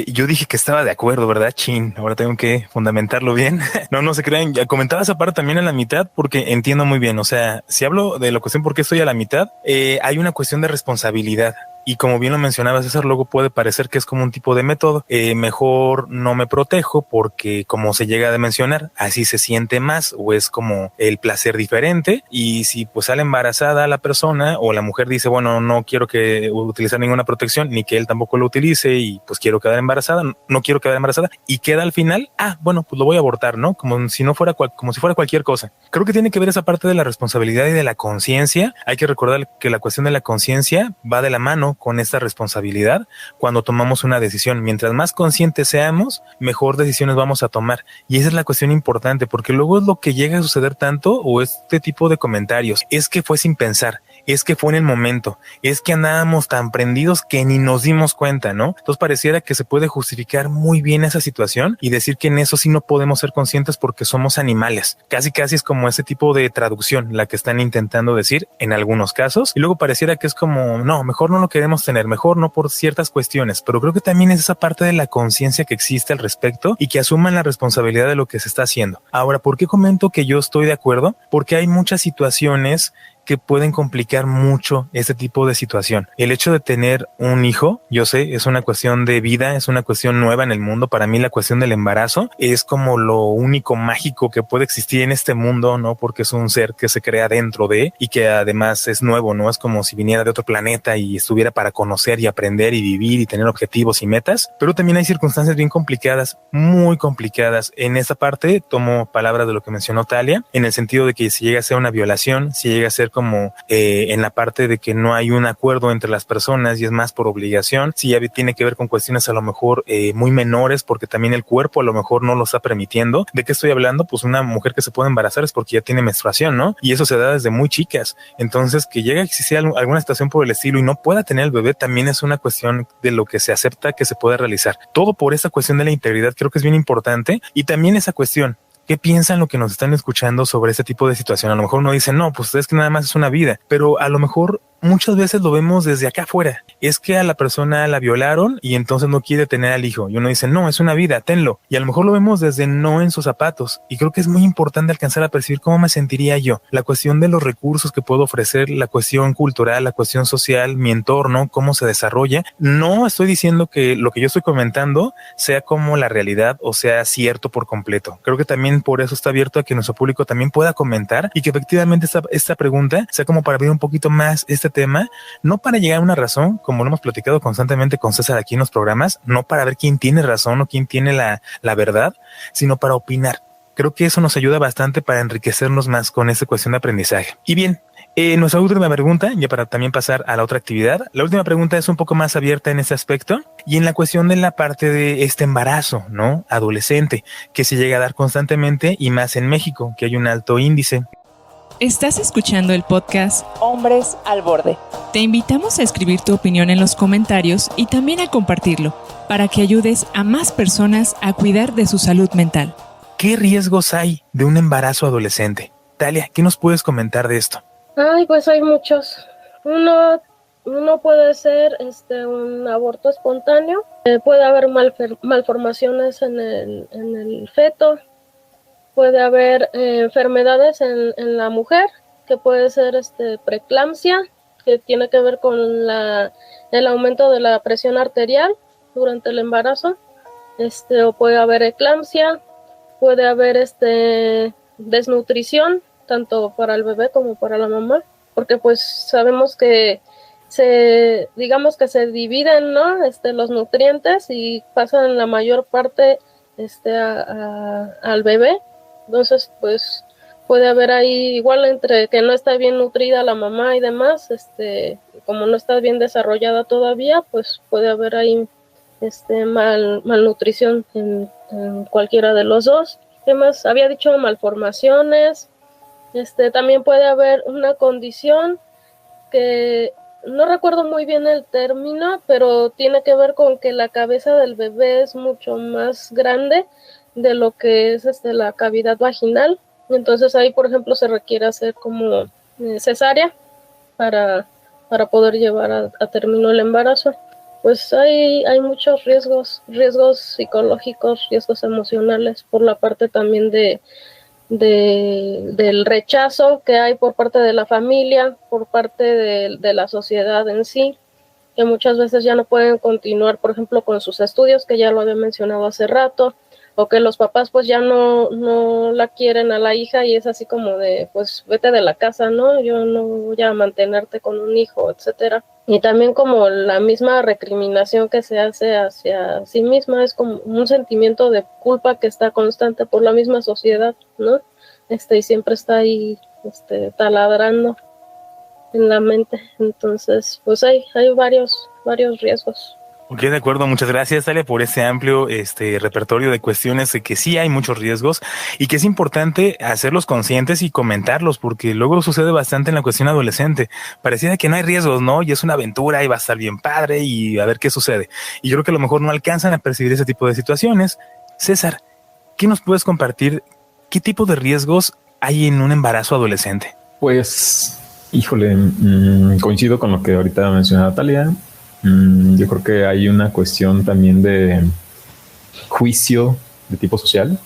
yo dije que estaba de acuerdo, ¿verdad? Chin, ahora tengo que fundamentarlo bien. No se crean, ya comentaba esa parte también a la mitad porque entiendo muy bien, o sea, si hablo de la cuestión por qué estoy a la mitad, hay una cuestión de responsabilidad. Y como bien lo mencionaba César, luego puede parecer que es como un tipo de método. Mejor no me protejo porque, como se llega a mencionar, así se siente más o es como el placer diferente. Y si pues sale embarazada la persona o la mujer dice, bueno, no quiero que utilizar ninguna protección ni que él tampoco lo utilice y pues quiero quedar embarazada, no quiero quedar embarazada y queda al final, bueno, pues lo voy a abortar, ¿no? Como si fuera cualquier cosa. Creo que tiene que ver esa parte de la responsabilidad y de la conciencia. Hay que recordar que la cuestión de la conciencia va de la mano con esta responsabilidad cuando tomamos una decisión. Mientras más conscientes seamos, mejor decisiones vamos a tomar. Y esa es la cuestión importante, porque luego es lo que llega a suceder tanto, o este tipo de comentarios, es que fue sin pensar, es que fue en el momento, es que andábamos tan prendidos que ni nos dimos cuenta, ¿no? Entonces pareciera que se puede justificar muy bien esa situación y decir que en eso sí no podemos ser conscientes porque somos animales. Casi es como ese tipo de traducción la que están intentando decir en algunos casos, y luego pareciera que es como, no, mejor no lo queremos tener, mejor no por ciertas cuestiones, pero creo que también es esa parte de la conciencia que existe al respecto y que asuman la responsabilidad de lo que se está haciendo. Ahora, ¿por qué comento que yo estoy de acuerdo? Porque hay muchas situaciones que pueden complicar mucho este tipo de situación. El hecho de tener un hijo, yo sé, es una cuestión de vida, es una cuestión nueva en el mundo. Para mí la cuestión del embarazo es como lo único mágico que puede existir en este mundo, ¿no? Porque es un ser que se crea dentro de y que además es nuevo, ¿no? Es como si viniera de otro planeta y estuviera para conocer y aprender y vivir y tener objetivos y metas. Pero también hay circunstancias bien complicadas, muy complicadas. En esta parte tomo palabras de lo que mencionó Talia, en el sentido de que si llega a ser una violación, si llega a ser como en la parte de que no hay un acuerdo entre las personas y es más por obligación, si ya tiene que ver con cuestiones a lo mejor muy menores porque también el cuerpo a lo mejor no lo está permitiendo. ¿De qué estoy hablando? Pues una mujer que se puede embarazar es porque ya tiene menstruación, ¿no? Y eso se da desde muy chicas. Entonces que llegue a existir alguna situación por el estilo y no pueda tener el bebé también es una cuestión de lo que se acepta que se puede realizar. Todo por esa cuestión de la integridad creo que es bien importante, y también esa cuestión. ¿Qué piensan lo que nos están escuchando sobre este tipo de situación? A lo mejor uno dice, no, pues es que nada más es una vida, pero a lo mejor muchas veces lo vemos desde acá afuera. Es que a la persona la violaron y entonces no quiere tener al hijo. Y uno dice, no, es una vida, tenlo. Y a lo mejor lo vemos desde no en sus zapatos. Y creo que es muy importante alcanzar a percibir cómo me sentiría yo. La cuestión de los recursos que puedo ofrecer, la cuestión cultural, la cuestión social, mi entorno, cómo se desarrolla. No estoy diciendo que lo que yo estoy comentando sea como la realidad o sea cierto por completo. Creo que también por eso está abierto a que nuestro público también pueda comentar y que efectivamente esta pregunta sea como para abrir un poquito más este tema, no para llegar a una razón, como lo hemos platicado constantemente con César aquí en los programas, no para ver quién tiene razón o quién tiene la verdad, sino para opinar. Creo que eso nos ayuda bastante para enriquecernos más con esta cuestión de aprendizaje. Y bien, nuestra última pregunta, ya para también pasar a la otra actividad. La última pregunta es un poco más abierta en este aspecto y en la cuestión de la parte de este embarazo, ¿no? Adolescente, que se llega a dar constantemente y más en México, que hay un alto índice. Estás escuchando el podcast Hombres al Borde. Te invitamos a escribir tu opinión en los comentarios y también a compartirlo, para que ayudes a más personas a cuidar de su salud mental. ¿Qué riesgos hay de un embarazo adolescente? Talia, ¿qué nos puedes comentar de esto? Ay, pues hay muchos. Uno puede ser un aborto espontáneo. Puede haber malformaciones en el feto. Puede haber enfermedades en la mujer, que puede ser preeclampsia, que tiene que ver con el aumento de la presión arterial durante el embarazo. O puede haber eclampsia, puede haber desnutrición, tanto para el bebé como para la mamá, porque pues sabemos que se dividen, ¿no? Los nutrientes y pasan la mayor parte al bebé. Entonces pues puede haber ahí, igual entre que no está bien nutrida la mamá y demás, como no está bien desarrollada todavía, pues puede haber ahí malnutrición en cualquiera de los dos. ¿Qué más? Había dicho malformaciones. También puede haber una condición que no recuerdo muy bien el término, pero tiene que ver con que la cabeza del bebé es mucho más grande de lo que es la cavidad vaginal. Entonces ahí, por ejemplo, se requiere hacer como cesárea para poder llevar a término el embarazo. Pues hay muchos riesgos psicológicos, riesgos emocionales, por la parte también del rechazo que hay por parte de la familia, por parte de la sociedad en sí, que muchas veces ya no pueden continuar, por ejemplo, con sus estudios, que ya lo había mencionado hace rato, o que los papás pues ya no la quieren a la hija y es así como de, pues vete de la casa, ¿no? Yo no voy a mantenerte con un hijo, etcétera. Y también como la misma recriminación que se hace hacia sí misma, es como un sentimiento de culpa que está constante por la misma sociedad, ¿no? Y siempre está ahí taladrando en la mente. Entonces, pues hay varios riesgos. Ok, de acuerdo, muchas gracias, Talia, por ese amplio repertorio de cuestiones de que sí hay muchos riesgos y que es importante hacerlos conscientes y comentarlos, porque luego sucede bastante en la cuestión adolescente. Pareciera que no hay riesgos, ¿no? Y es una aventura y va a estar bien padre y a ver qué sucede. Y yo creo que a lo mejor no alcanzan a percibir ese tipo de situaciones. César, ¿qué nos puedes compartir? ¿Qué tipo de riesgos hay en un embarazo adolescente? Pues, híjole, coincido con lo que ahorita mencionaba Talia. Yo creo que hay una cuestión también de juicio de tipo social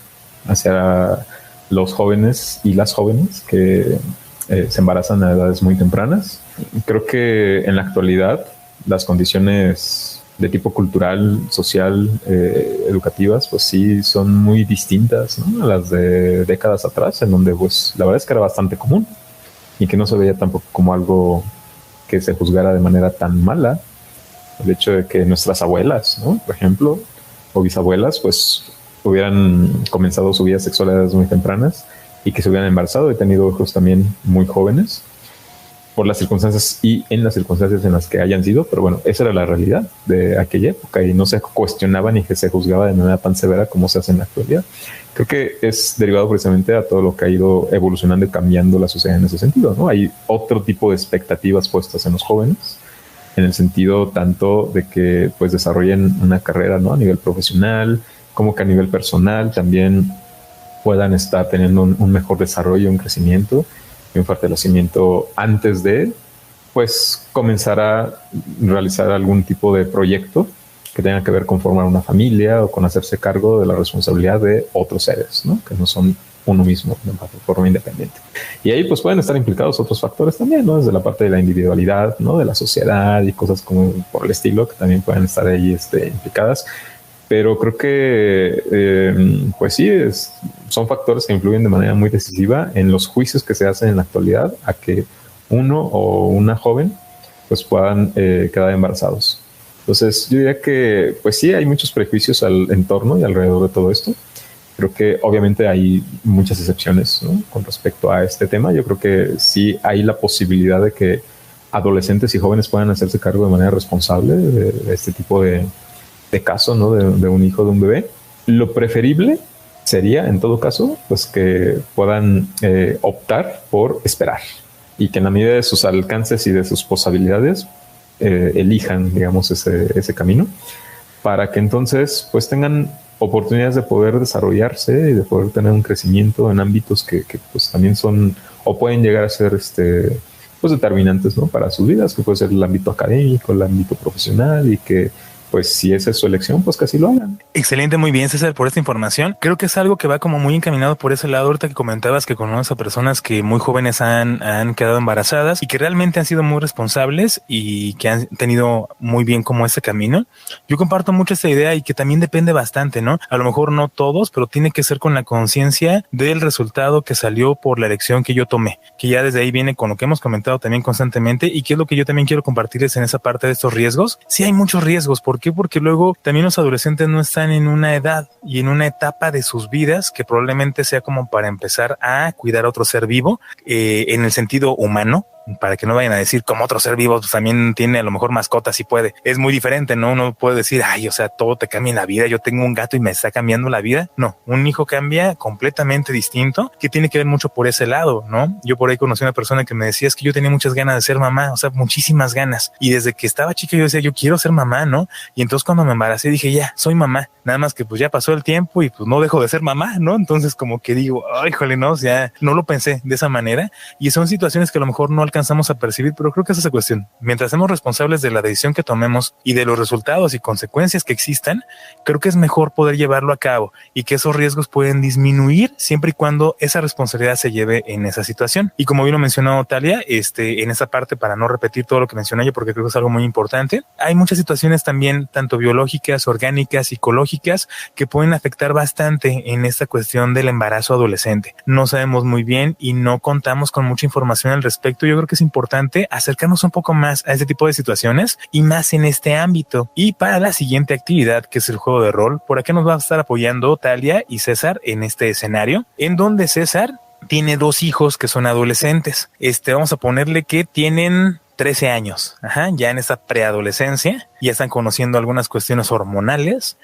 hacia los jóvenes y las jóvenes que se embarazan a edades muy tempranas. Creo que en la actualidad las condiciones de tipo cultural, social, educativas, pues sí son muy distintas, ¿no?, a las de décadas atrás, en donde pues la verdad es que era bastante común y que no se veía tampoco como algo que se juzgara de manera tan mala. El hecho de que nuestras abuelas, ¿no?, por ejemplo, o bisabuelas, pues hubieran comenzado su vida sexual a edades muy tempranas y que se hubieran embarazado y tenido hijos también muy jóvenes por las circunstancias y en las circunstancias en las que hayan sido. Pero bueno, esa era la realidad de aquella época y no se cuestionaba ni que se juzgaba de manera tan severa como se hace en la actualidad. Creo que es derivado precisamente a todo lo que ha ido evolucionando y cambiando la sociedad en ese sentido, ¿no? Hay otro tipo de expectativas puestas en los jóvenes, en el sentido tanto de que pues desarrollen una carrera, ¿no?, a nivel profesional, como que a nivel personal también puedan estar teniendo un mejor desarrollo, un crecimiento y un fortalecimiento antes de pues comenzar a realizar algún tipo de proyecto que tenga que ver con formar una familia o con hacerse cargo de la responsabilidad de otros seres, ¿no? Que no son uno mismo de forma independiente. Y ahí pues pueden estar implicados otros factores también, ¿no? Desde la parte de la individualidad, ¿no? De la sociedad y cosas como por el estilo que también pueden estar ahí implicadas. Pero creo que, pues sí, son factores que influyen de manera muy decisiva en los juicios que se hacen en la actualidad a que uno o una joven pues puedan quedar embarazados. Entonces yo diría que pues sí hay muchos prejuicios al entorno y alrededor de todo esto. Creo que obviamente hay muchas excepciones, ¿no? Con respecto a este tema. Yo creo que sí hay la posibilidad de que adolescentes y jóvenes puedan hacerse cargo de manera responsable de este tipo de caso, ¿no? De un hijo, de un bebé. Lo preferible sería, en todo caso, pues que puedan optar por esperar y que en la medida de sus alcances y de sus posibilidades elijan, digamos, ese camino para que entonces pues tengan oportunidades de poder desarrollarse y de poder tener un crecimiento en ámbitos que pues también son o pueden llegar a ser pues determinantes, ¿no? Para sus vidas, que puede ser el ámbito académico, el ámbito profesional, y que pues si esa es su elección, pues que así lo hagan. Excelente, muy bien, César, por esta información. Creo que es algo que va como muy encaminado por ese lado. Ahorita que comentabas que conoces a personas que muy jóvenes han quedado embarazadas y que realmente han sido muy responsables y que han tenido muy bien como ese camino. Yo comparto mucho esta idea y que también depende bastante, ¿no? A lo mejor no todos, pero tiene que ser con la conciencia del resultado que salió por la elección que yo tomé, que ya desde ahí viene con lo que hemos comentado también constantemente y que es lo que yo también quiero compartirles en esa parte de estos riesgos. Sí hay muchos riesgos. ¿Por qué? Porque luego también los adolescentes no están en una edad y en una etapa de sus vidas que probablemente sea como para empezar a cuidar a otro ser vivo en el sentido humano, para que no vayan a decir como otro ser vivo pues también tiene a lo mejor mascotas y puede. Es muy diferente, ¿no? Uno puede decir, ay, o sea, todo te cambia en la vida. Yo tengo un gato y me está cambiando la vida. No, un hijo cambia completamente distinto, que tiene que ver mucho por ese lado, ¿no? Yo por ahí conocí a una persona que me decía, es que yo tenía muchas ganas de ser mamá, o sea, muchísimas ganas. Y desde que estaba chica yo decía, yo quiero ser mamá, ¿no? Y entonces cuando me embaracé dije, ya, soy mamá. Nada más que pues ya pasó el tiempo y pues no dejo de ser mamá, ¿no? Entonces como que digo, ay, jole, no, o sea, no lo pensé de esa manera. Y son situaciones que a lo mejor no alcanzamos a percibir, pero creo que es esa cuestión. Mientras seamos responsables de la decisión que tomemos y de los resultados y consecuencias que existan, creo que es mejor poder llevarlo a cabo y que esos riesgos pueden disminuir siempre y cuando esa responsabilidad se lleve en esa situación. Y como bien lo mencionó Talia, en esa parte, para no repetir todo lo que mencioné yo, porque creo que es algo muy importante, hay muchas situaciones también, tanto biológicas, orgánicas, psicológicas, que pueden afectar bastante en esta cuestión del embarazo adolescente. No sabemos muy bien y no contamos con mucha información al respecto. Yo creo que es importante acercarnos un poco más a este tipo de situaciones y más en este ámbito. Y para la siguiente actividad, que es el juego de rol, por acá nos va a estar apoyando Talia y César en este escenario, en donde César tiene 2 hijos que son adolescentes. Vamos a ponerle que tienen 13 años, ya en esta preadolescencia, ya están conociendo algunas cuestiones hormonales,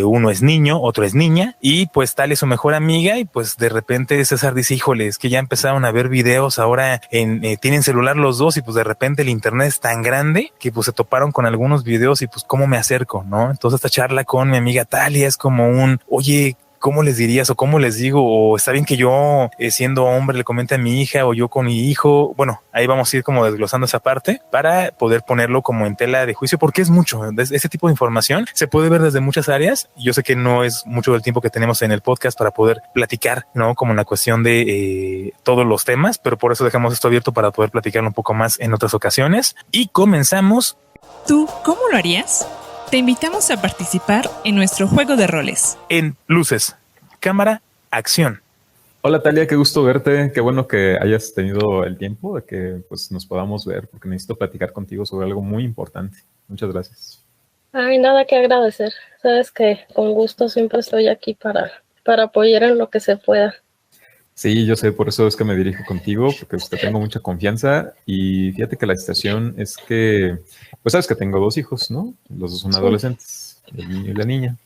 uno es niño, otro es niña, y pues tal es su mejor amiga, y pues de repente César dice, híjole, es que ya empezaron a ver videos ahora, tienen celular los dos, y pues de repente el internet es tan grande, que pues se toparon con algunos videos, y pues ¿cómo me acerco, no? Entonces esta charla con mi amiga Talia es como oye, ¿cómo les dirías o cómo les digo? O está bien que yo, siendo hombre, le comente a mi hija o yo con mi hijo. Bueno, ahí vamos a ir como desglosando esa parte para poder ponerlo como en tela de juicio, porque es mucho. Este tipo de información se puede ver desde muchas áreas. Yo sé que no es mucho del tiempo que tenemos en el podcast para poder platicar, ¿no? Como en la cuestión de todos los temas, pero por eso dejamos esto abierto para poder platicar un poco más en otras ocasiones. Y comenzamos. ¿Tú cómo lo harías? Te invitamos a participar en nuestro juego de roles. En luces, cámara, acción. Hola Talia, qué gusto verte. Qué bueno que hayas tenido el tiempo de que pues, nos podamos ver, porque necesito platicar contigo sobre algo muy importante. Muchas gracias. Ay, nada que agradecer. Sabes que con gusto siempre estoy aquí para apoyar en lo que se pueda. Sí, yo sé, por eso es que me dirijo contigo, porque te tengo mucha confianza. Y fíjate que la situación es que, pues sabes que tengo 2 hijos, ¿no? Los 2 son adolescentes, el niño y la niña.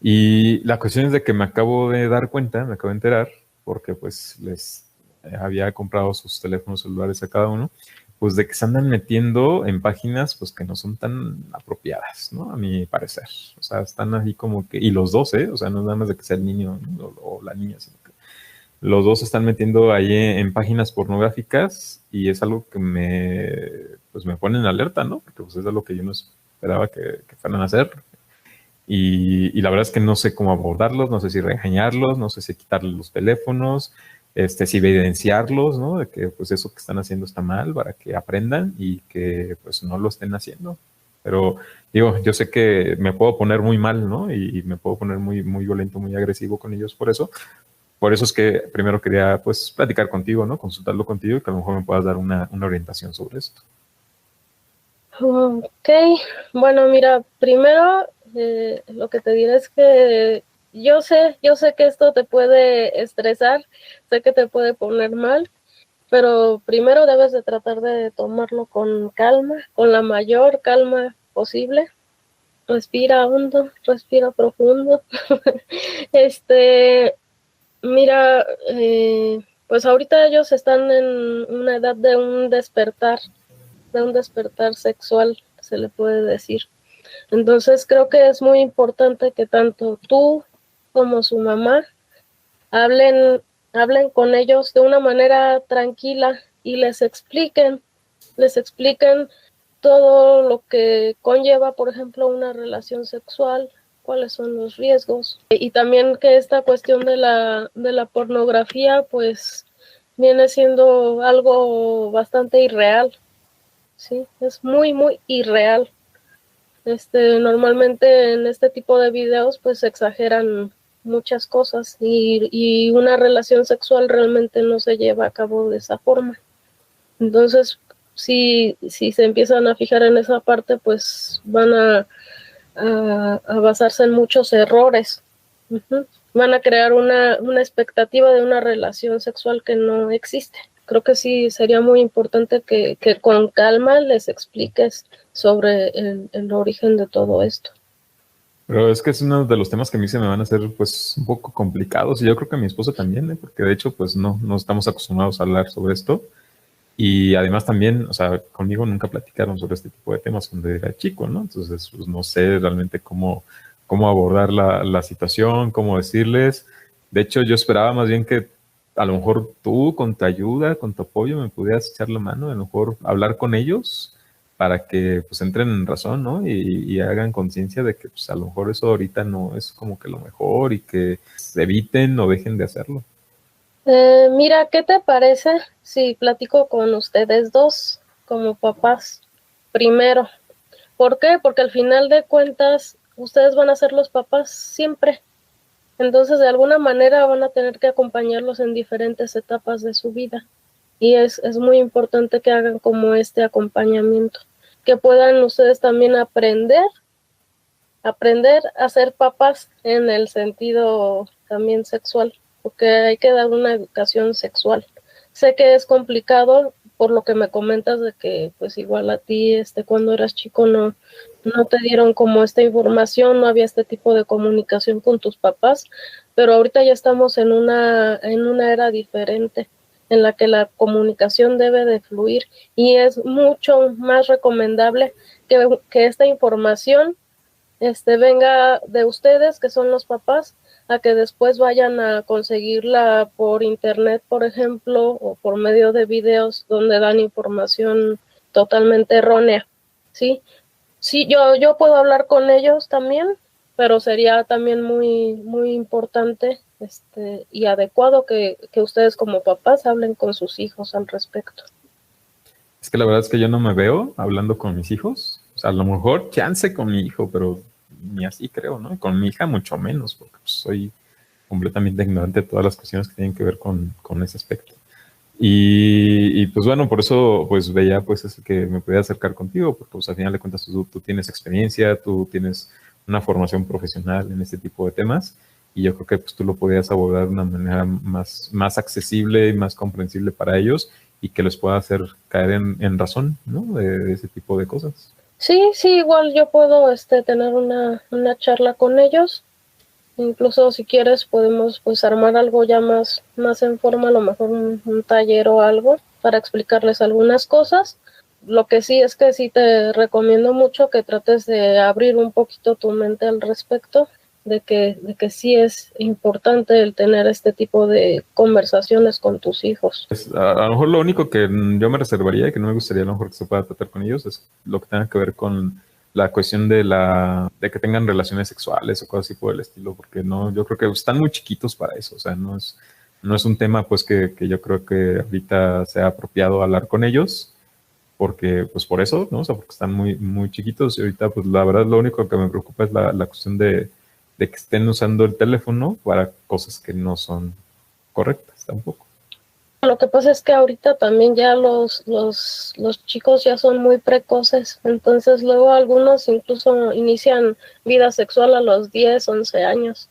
Y la cuestión es de que me acabo de dar cuenta, me acabo de enterar, porque pues les había comprado sus teléfonos celulares a cada uno, pues de que se andan metiendo en páginas pues que no son tan apropiadas, ¿no? A mi parecer. O sea, están así como que, y los 2, o sea, no nada más de que sea el niño, ¿no? o la niña, sino que los dos se están metiendo ahí en páginas pornográficas y es algo que pues me pone en alerta, ¿no? Porque pues es algo que yo no esperaba que fueran a hacer. Y la verdad es que no sé cómo abordarlos, no sé si regañarlos, no sé si quitarles los teléfonos, si evidenciarlos, ¿no? De que pues eso que están haciendo está mal para que aprendan y que pues no lo estén haciendo. Pero digo, yo sé que me puedo poner muy mal, ¿no? Y me puedo poner muy, muy violento, muy agresivo con ellos por eso. Por eso es que primero quería pues platicar contigo, ¿no? Consultarlo contigo y que a lo mejor me puedas dar una orientación sobre esto. Ok, bueno, mira, primero lo que te diré es que yo sé que esto te puede estresar, sé que te puede poner mal, pero primero debes de tratar de tomarlo con calma, con la mayor calma posible. Respira hondo, respira profundo. Mira, pues ahorita ellos están en una edad de un despertar sexual, se le puede decir. Entonces creo que es muy importante que tanto tú como su mamá hablen con ellos de una manera tranquila y les expliquen todo lo que conlleva, por ejemplo, una relación sexual, cuáles son los riesgos. Y también que esta cuestión de la pornografía, pues, viene siendo algo bastante irreal, ¿sí? Es muy, muy irreal. Normalmente en este tipo de videos, pues, se exageran muchas cosas y una relación sexual realmente no se lleva a cabo de esa forma. Entonces, si se empiezan a fijar en esa parte, pues van a basarse en muchos errores. Uh-huh. Van a crear una expectativa de una relación sexual que no existe. Creo que sí sería muy importante que con calma les expliques sobre el origen de todo esto. Pero es que es uno de los temas que a mí se me van a hacer pues un poco complicados y yo creo que a mi esposa también, ¿eh? Porque de hecho pues no estamos acostumbrados a hablar sobre esto. Y además también, o sea, conmigo nunca platicaron sobre este tipo de temas cuando era chico, ¿no? Entonces, pues no sé realmente cómo abordar la situación, cómo decirles. De hecho, yo esperaba más bien que a lo mejor tú, con tu ayuda, con tu apoyo, me pudieras echar la mano, a lo mejor hablar con ellos para que pues entren en razón, ¿no? Y hagan conciencia de que pues a lo mejor eso ahorita no es como que lo mejor y que se eviten o dejen de hacerlo. Mira, ¿qué te parece si platico con ustedes dos como papás primero? ¿Por qué? Porque al final de cuentas ustedes van a ser los papás siempre. Entonces, de alguna manera van a tener que acompañarlos en diferentes etapas de su vida. Y es muy importante que hagan como este acompañamiento, que puedan ustedes también aprender a ser papás en el sentido también sexual, porque hay que dar una educación sexual. Sé que es complicado por lo que me comentas de que pues igual a ti cuando eras chico no te dieron como esta información, no había este tipo de comunicación con tus papás, pero ahorita ya estamos en una era diferente en la que la comunicación debe de fluir y es mucho más recomendable que esta información venga de ustedes, que son los papás, a que después vayan a conseguirla por internet, por ejemplo, o por medio de videos donde dan información totalmente errónea, ¿sí? Sí, yo puedo hablar con ellos también, pero sería también muy, muy importante y adecuado que ustedes como papás hablen con sus hijos al respecto. Es que la verdad es que yo no me veo hablando con mis hijos. O sea, a lo mejor chance con mi hijo, pero ni así creo, ¿no? Y con mi hija mucho menos, porque pues, soy completamente ignorante de todas las cuestiones que tienen que ver con ese aspecto. Y pues bueno, por eso pues veía pues es que me podía acercar contigo, porque pues al final de cuentas tú tienes experiencia, tú tienes una formación profesional en este tipo de temas y yo creo que pues tú lo podías abordar de una manera más accesible y más comprensible para ellos y que les pueda hacer caer en razón, ¿no? De ese tipo de cosas. Sí, igual yo puedo tener una charla con ellos. Incluso si quieres podemos pues armar algo ya más en forma, a lo mejor un taller o algo para explicarles algunas cosas. Lo que sí es que sí te recomiendo mucho que trates de abrir un poquito tu mente al respecto de que sí es importante el tener este tipo de conversaciones con tus hijos. A lo mejor lo único que yo me reservaría y que no me gustaría a lo mejor que se pueda tratar con ellos es lo que tenga que ver con la cuestión de que tengan relaciones sexuales o cosas así por el estilo, porque no, yo creo que están muy chiquitos para eso, o sea, no es un tema pues que yo creo que ahorita sea apropiado hablar con ellos, porque pues por eso, ¿no? O sea, porque están muy, muy chiquitos y ahorita pues la verdad lo único que me preocupa es la cuestión de que estén usando el teléfono para cosas que no son correctas tampoco. Lo que pasa es que ahorita también ya los chicos ya son muy precoces, entonces luego algunos incluso inician vida sexual a los 10, 11 años.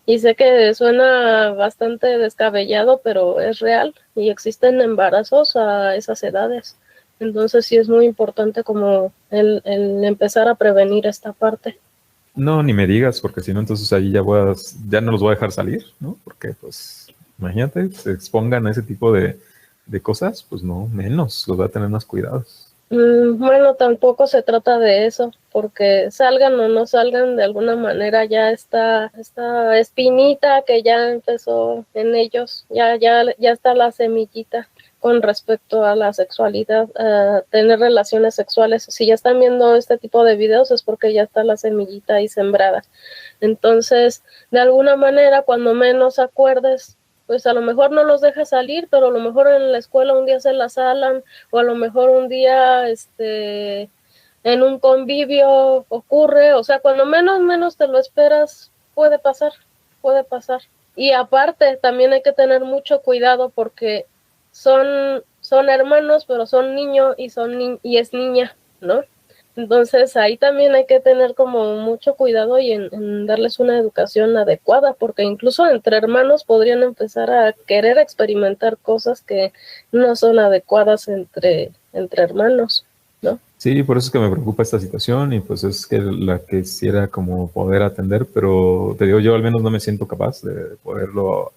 Y sé que suena bastante descabellado, pero es real y existen embarazos a esas edades. Entonces sí es muy importante como el empezar a prevenir esta parte. No, ni me digas, porque si no, entonces ahí ya no los voy a dejar salir, ¿no? Porque pues, imagínate, se expongan a ese tipo de cosas, pues no, menos, los voy a tener más cuidados. Bueno, tampoco se trata de eso, porque salgan o no salgan, de alguna manera ya está esta espinita que ya empezó en ellos, ya está la semillita con respecto a la sexualidad, a tener relaciones sexuales. Si ya están viendo este tipo de videos es porque ya está la semillita ahí sembrada. Entonces, de alguna manera, cuando menos acuerdes, pues a lo mejor no los dejas salir, pero a lo mejor en la escuela un día se la salan, o a lo mejor un día en un convivio ocurre, o sea, cuando menos te lo esperas, puede pasar. Y aparte, también hay que tener mucho cuidado porque son hermanos, pero son niño y es niña, ¿no? Entonces ahí también hay que tener como mucho cuidado y en darles una educación adecuada, porque incluso entre hermanos podrían empezar a querer experimentar cosas que no son adecuadas entre hermanos, ¿no? Sí, por eso es que me preocupa esta situación y pues es que la quisiera como poder atender, pero te digo, yo al menos no me siento capaz de poderlo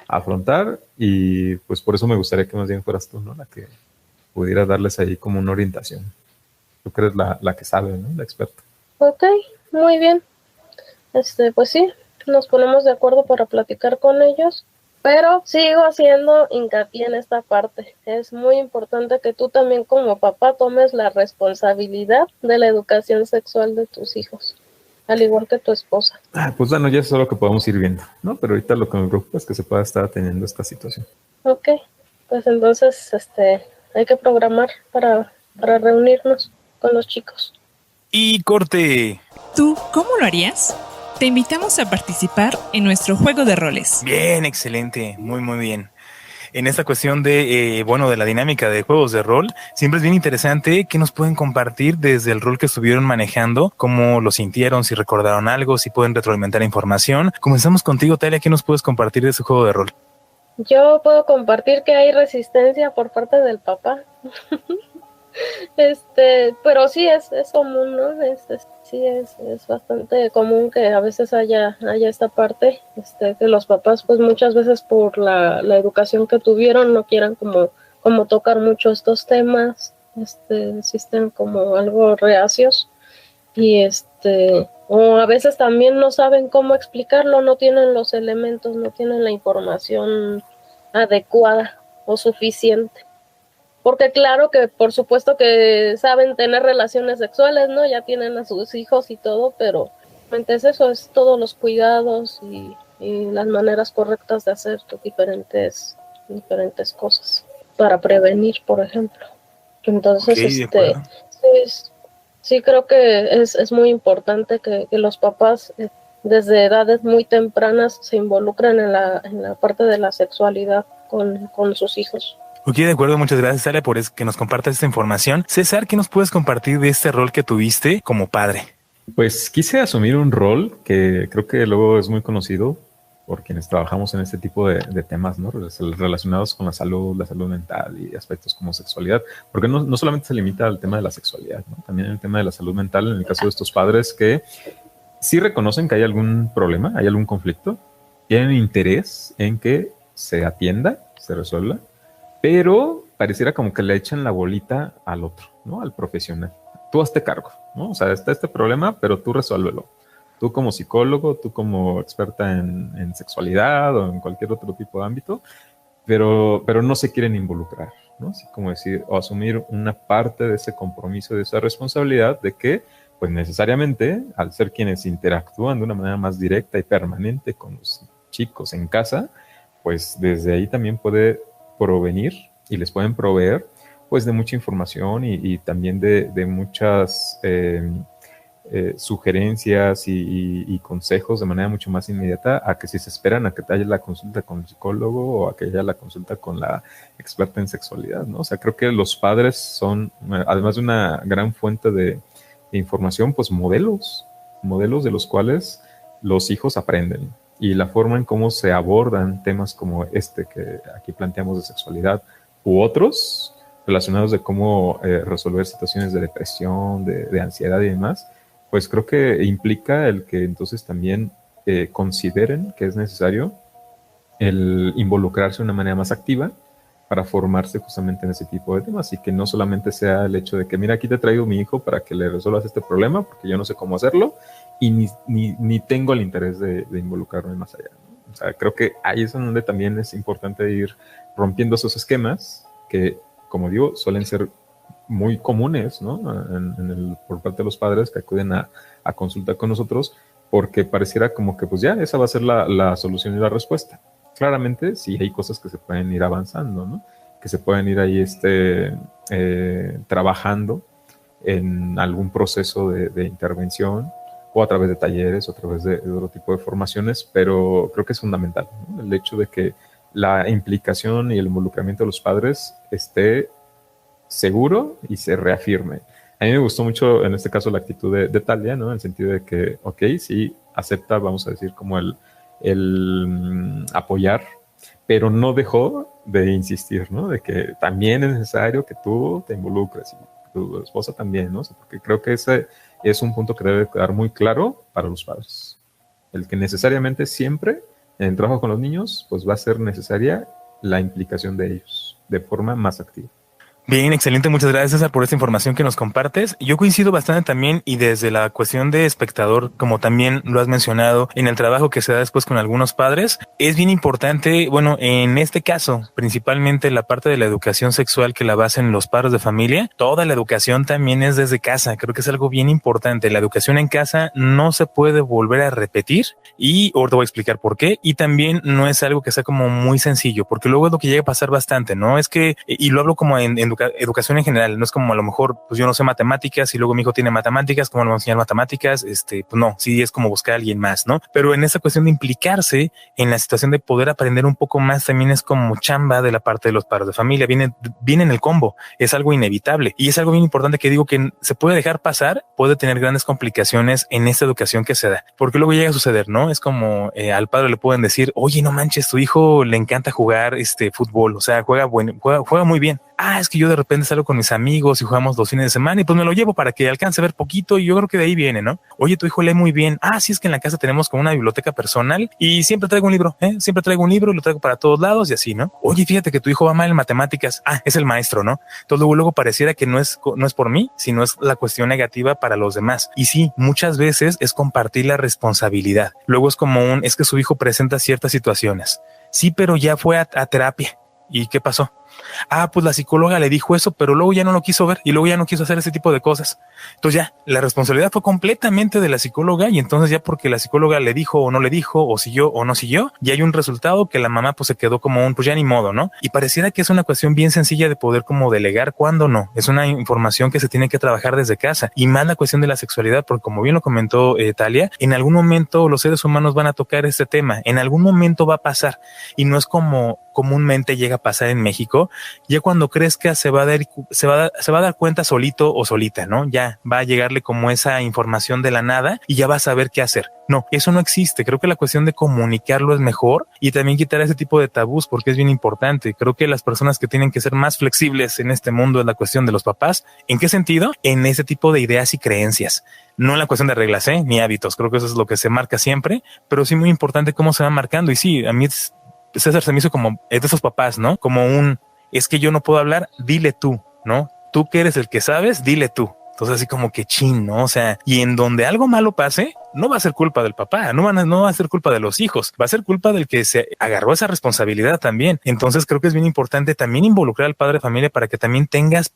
afrontar y pues por eso me gustaría que más bien fueras tú, ¿no? La que pudiera darles ahí como una orientación. Tú que eres la que sabe, ¿no? La experta. Ok, muy bien. Pues sí, nos ponemos de acuerdo para platicar con ellos, pero sigo haciendo hincapié en esta parte. Es muy importante que tú también como papá tomes la responsabilidad de la educación sexual de tus hijos, al igual que tu esposa. Pues bueno, ya es lo que podemos ir viendo, ¿no? Pero ahorita lo que me preocupa es que se pueda estar teniendo esta situación. Ok, pues entonces hay que programar para reunirnos con los chicos. Y corte. ¿Tú cómo lo harías? Te invitamos a participar en nuestro juego de roles. Bien, excelente, muy, muy bien. En esta cuestión de la dinámica de juegos de rol, siempre es bien interesante que nos pueden compartir desde el rol que estuvieron manejando, cómo lo sintieron, si recordaron algo, si pueden retroalimentar información. Comenzamos contigo, Talia, ¿qué nos puedes compartir de ese juego de rol? Yo puedo compartir que hay resistencia por parte del papá. Pero sí es común, ¿no? Sí es bastante común que a veces haya esta parte, que los papás pues muchas veces por la educación que tuvieron no quieran como tocar mucho estos temas, existen como algo reacios y o a veces también no saben cómo explicarlo, no tienen los elementos, no tienen la información adecuada o suficiente. Porque claro que por supuesto que saben tener relaciones sexuales, ¿no? Ya tienen a sus hijos y todo, pero es eso, es todos los cuidados y las maneras correctas de hacer diferentes cosas para prevenir, por ejemplo. Entonces, Okay, sí creo que es muy importante que los papás desde edades muy tempranas se involucren en la parte de la sexualidad con sus hijos. Ok, de acuerdo, muchas gracias, Talia, por que nos compartas esta información. César, ¿qué nos puedes compartir de este rol que tuviste como padre? Pues quise asumir un rol que creo que luego es muy conocido por quienes trabajamos en este tipo de temas, ¿no? Relacionados con la salud mental y aspectos como sexualidad, porque no solamente se limita al tema de la sexualidad, ¿no? También el tema de la salud mental en el caso de estos padres que sí reconocen que hay algún problema, hay algún conflicto, tienen interés en que se atienda, se resuelva, pero pareciera como que le echan la bolita al otro, ¿no? Al profesional. Tú hazte cargo, ¿no? O sea, está este problema, pero tú resuélvelo. Tú como psicólogo, tú como experta en sexualidad o en cualquier otro tipo de ámbito, pero no se quieren involucrar, ¿no? Así como decir, o asumir una parte de ese compromiso, de esa responsabilidad de que, pues necesariamente, al ser quienes interactúan de una manera más directa y permanente con los chicos en casa, pues desde ahí también puede provenir y les pueden proveer pues de mucha información y también de muchas sugerencias y consejos de manera mucho más inmediata a que si se esperan a que te haya la consulta con el psicólogo o a que haya la consulta con la experta en sexualidad, ¿no? O sea, creo que los padres son, además de una gran fuente de información, pues modelos de los cuales los hijos aprenden. Y la forma en cómo se abordan temas como este que aquí planteamos de sexualidad u otros relacionados de cómo resolver situaciones de depresión, de ansiedad y demás, pues creo que implica el que entonces también consideren que es necesario el involucrarse de una manera más activa para formarse justamente en ese tipo de temas y que no solamente sea el hecho de que, mira, aquí te traigo mi hijo para que le resuelvas este problema porque yo no sé cómo hacerlo y ni tengo el interés de involucrarme más allá, ¿no? O sea, creo que ahí es donde también es importante ir rompiendo esos esquemas que, como digo, suelen ser muy comunes, ¿no? Por parte de los padres que acuden a consulta con nosotros, porque pareciera como que pues ya esa va a ser la solución y la respuesta. Claramente sí hay cosas que se pueden ir avanzando, ¿no? Que se pueden ir ahí trabajando en algún proceso de intervención o a través de talleres o a través de otro tipo de formaciones, pero creo que es fundamental, ¿no? El hecho de que la implicación y el involucramiento de los padres esté seguro y se reafirme. A mí me gustó mucho en este caso la actitud de Talia, ¿no? En el sentido de que, ok, sí, acepta, vamos a decir, como el apoyar, pero no dejó de insistir, ¿no? De que también es necesario que tú te involucres y tu esposa también, ¿no? Porque creo que ese es un punto que debe quedar muy claro para los padres. El que necesariamente siempre en el trabajo con los niños, pues va a ser necesaria la implicación de ellos de forma más activa. Bien, excelente. Muchas gracias, César, por esta información que nos compartes. Yo coincido bastante también y desde la cuestión de espectador, como también lo has mencionado, en el trabajo que se da después con algunos padres, es bien importante, bueno, en este caso, principalmente la parte de la educación sexual que la basen los padres de familia, toda la educación también es desde casa. Creo que es algo bien importante. La educación en casa no se puede volver a repetir y ahorita voy a explicar por qué. Y también no es algo que sea como muy sencillo, porque luego es lo que llega a pasar bastante, ¿no? Es que, y lo hablo como en educación en general, no es como a lo mejor, pues yo no sé matemáticas y luego mi hijo tiene matemáticas, ¿cómo le voy a enseñar matemáticas? Pues no, sí es como buscar a alguien más, ¿no? Pero en esa cuestión de implicarse en la situación de poder aprender un poco más también es como chamba de la parte de los padres de familia, viene en el combo, es algo inevitable y es algo bien importante que digo que se puede dejar pasar, puede tener grandes complicaciones en esta educación que se da, porque luego llega a suceder, ¿no? Es como al padre le pueden decir, oye, no manches, tu hijo le encanta jugar fútbol, o sea, juega muy bien. Es que yo de repente salgo con mis amigos y jugamos los fines de semana y pues me lo llevo para que alcance a ver poquito y yo creo que de ahí viene, ¿no? Oye, tu hijo lee muy bien. Sí, es que en la casa tenemos como una biblioteca personal y siempre traigo un libro, siempre traigo un libro y lo traigo para todos lados y así, ¿no? Oye, fíjate que tu hijo va mal en matemáticas. Es el maestro, ¿no? Entonces luego pareciera que no es por mí, sino es la cuestión negativa para los demás. Y sí, muchas veces es compartir la responsabilidad. Luego es como es que su hijo presenta ciertas situaciones. Sí, pero ya fue a terapia. ¿Y qué pasó? Pues la psicóloga le dijo eso, pero luego ya no lo quiso ver y luego ya no quiso hacer ese tipo de cosas. Entonces ya, la responsabilidad fue completamente de la psicóloga y entonces ya porque la psicóloga le dijo o no le dijo, o siguió o no siguió, ya hay un resultado que la mamá pues se quedó como pues ya ni modo, ¿no? Y pareciera que es una cuestión bien sencilla de poder como delegar cuando no. Es una información que se tiene que trabajar desde casa y más la cuestión de la sexualidad, porque como bien lo comentó Talia, en algún momento los seres humanos van a tocar este tema, en algún momento va a pasar y no es como comúnmente llega a pasar en México. Ya cuando crezca se va a dar cuenta solito o solita, ¿no? Ya va a llegarle como esa información de la nada y ya va a saber qué hacer. No, eso no existe. Creo que la cuestión de comunicarlo es mejor y también quitar ese tipo de tabús porque es bien importante. Creo que las personas que tienen que ser más flexibles en este mundo es la cuestión de los papás. ¿En qué sentido? En ese tipo de ideas y creencias. No en la cuestión de reglas, ni hábitos. Creo que eso es lo que se marca siempre, pero sí muy importante cómo se va marcando. Y sí, a mí César se me hizo como de esos papás, ¿no? Como es que yo no puedo hablar, dile tú, ¿no? Tú que eres el que sabes, dile tú. Entonces así como que chin, ¿no? O sea, y en donde algo malo pase, no va a ser culpa del papá, no va a ser culpa de los hijos, va a ser culpa del que se agarró esa responsabilidad también. Entonces creo que es bien importante también involucrar al padre de familia para que también tengas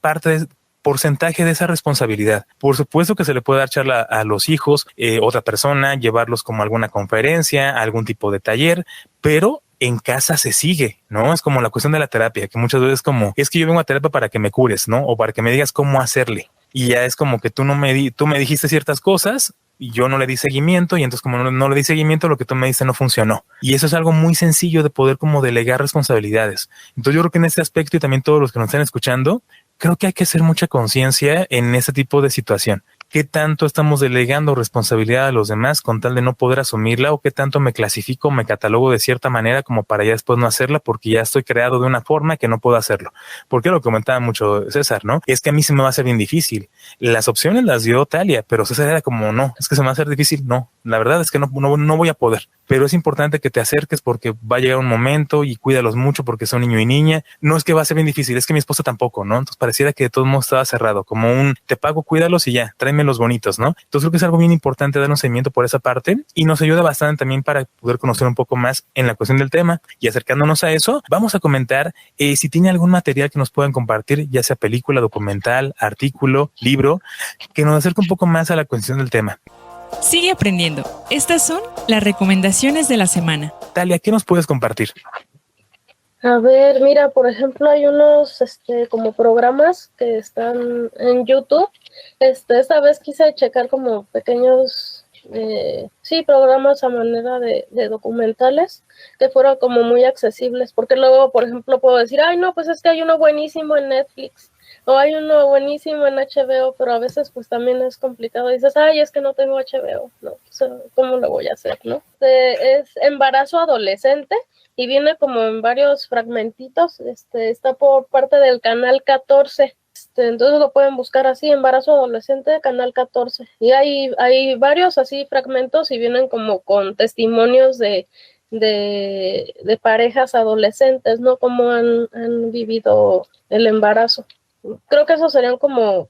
porcentaje de esa responsabilidad. Por supuesto que se le puede dar charla a los hijos, otra persona, llevarlos como a alguna conferencia, a algún tipo de taller, pero en casa se sigue, ¿no? Es como la cuestión de la terapia, que muchas veces es que yo vengo a terapia para que me cures, ¿no? O para que me digas cómo hacerle. Y ya es como que tú me dijiste ciertas cosas y yo no le di seguimiento, y entonces como no le di seguimiento, lo que tú me diste no funcionó. Y eso es algo muy sencillo de poder como delegar responsabilidades. Entonces yo creo que en este aspecto, y también todos los que nos están escuchando, creo que hay que hacer mucha conciencia en ese tipo de situación. ¿Qué tanto estamos delegando responsabilidad a los demás con tal de no poder asumirla? ¿O qué tanto me clasifico, me catalogo de cierta manera como para ya después no hacerla porque ya estoy creado de una forma que no puedo hacerlo? Porque lo comentaba mucho César, ¿no? Es que a mí se me va a hacer bien difícil. Las opciones las dio Talia, pero César era como, no, es que se me va a hacer difícil. No, la verdad es que no voy a poder. Pero es importante que te acerques porque va a llegar un momento y cuídalos mucho porque son niño y niña. No es que va a ser bien difícil, es que mi esposa tampoco, ¿no? Entonces pareciera que de todos modos estaba cerrado, como te pago, cuídalos y ya, tráeme los bonitos, ¿no? Entonces creo que es algo bien importante dar un seguimiento por esa parte y nos ayuda bastante también para poder conocer un poco más en la cuestión del tema. Y acercándonos a eso, vamos a comentar si tiene algún material que nos puedan compartir, ya sea película, documental, artículo, libro, que nos acerque un poco más a la cuestión del tema. Sigue aprendiendo. Estas son las recomendaciones de la semana. Talia, ¿qué nos puedes compartir? A ver, mira, por ejemplo, hay unos como programas que están en YouTube. Esta vez quise checar como pequeños, programas a manera de documentales que fueran como muy accesibles, porque luego, por ejemplo, puedo decir, ay, no, pues es que hay uno buenísimo en Netflix, o hay uno buenísimo en HBO, pero a veces pues también es complicado. Dices, ay, es que no tengo HBO, no, ¿cómo lo voy a hacer, no? Es embarazo adolescente y viene como en varios fragmentitos, está por parte del canal 14, entonces lo pueden buscar así, embarazo adolescente, canal 14, y hay varios así fragmentos y vienen como con testimonios de parejas adolescentes, ¿no? Cómo han vivido el embarazo. Creo que esos serían como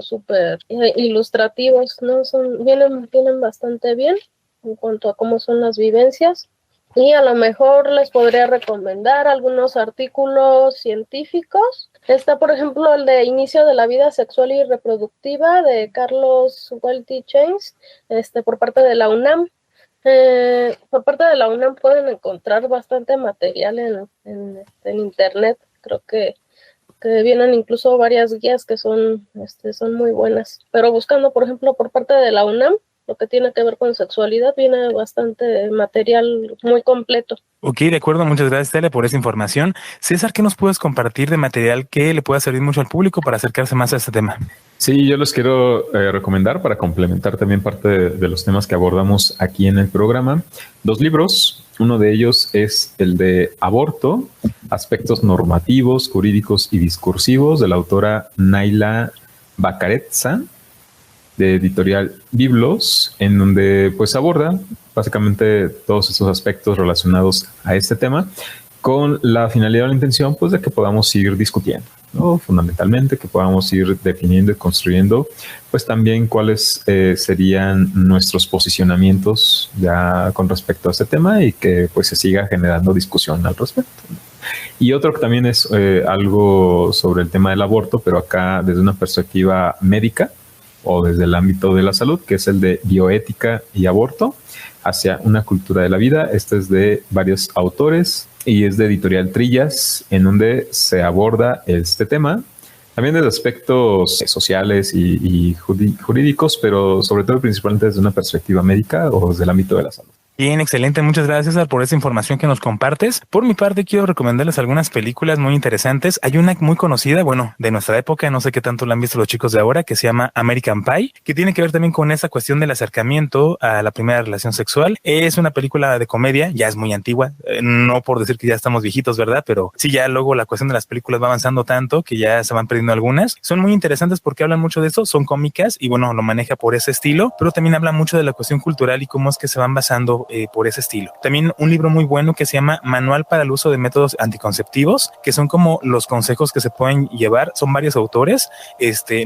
súper ilustrativos, ¿no? Vienen bastante bien en cuanto a cómo son las vivencias. Y a lo mejor les podría recomendar algunos artículos científicos. Está, por ejemplo, el de Inicio de la vida sexual y reproductiva de Carlos Welty Chains, por parte de la UNAM. Por parte de la UNAM pueden encontrar bastante material en internet. Creo que vienen incluso varias guías que son muy buenas. Pero buscando, por ejemplo, por parte de la UNAM, lo que tiene que ver con sexualidad, viene bastante material muy completo. Ok, de acuerdo. Muchas gracias, Talia, por esa información. César, ¿qué nos puedes compartir de material que le pueda servir mucho al público para acercarse más a este tema? Sí, yo les quiero recomendar para complementar también parte de los temas que abordamos aquí en el programa, 2 libros. Uno de ellos es el de Aborto, aspectos normativos, jurídicos y discursivos, de la autora Naila Bacaretza, de editorial Biblos, en donde pues aborda básicamente todos esos aspectos relacionados a este tema con la finalidad o la intención pues de que podamos seguir discutiendo, ¿no? Fundamentalmente que podamos ir definiendo y construyendo pues también cuáles serían nuestros posicionamientos ya con respecto a este tema y que pues se siga generando discusión al respecto. Y otro que también es algo sobre el tema del aborto, pero acá desde una perspectiva médica o desde el ámbito de la salud, que es el de Bioética y Aborto hacia una cultura de la vida. Este es de varios autores y es de editorial Trillas, en donde se aborda este tema, también desde aspectos sociales y jurídicos, pero sobre todo principalmente desde una perspectiva médica o desde el ámbito de la salud. Bien, excelente. Muchas gracias, César, por esa información que nos compartes. Por mi parte, quiero recomendarles algunas películas muy interesantes. Hay una muy conocida, bueno, de nuestra época, no sé qué tanto la han visto los chicos de ahora, que se llama American Pie, que tiene que ver también con esa cuestión del acercamiento a la primera relación sexual. Es una película de comedia, ya es muy antigua, no por decir que ya estamos viejitos, ¿verdad? Pero sí, ya luego la cuestión de las películas va avanzando tanto que ya se van perdiendo algunas. Son muy interesantes porque hablan mucho de eso, son cómicas y bueno, lo maneja por ese estilo, pero también habla mucho de la cuestión cultural y cómo es que se van basando por ese estilo. También un libro muy bueno que se llama Manual para el uso de métodos anticonceptivos, que son como los consejos que se pueden llevar. Son varios autores.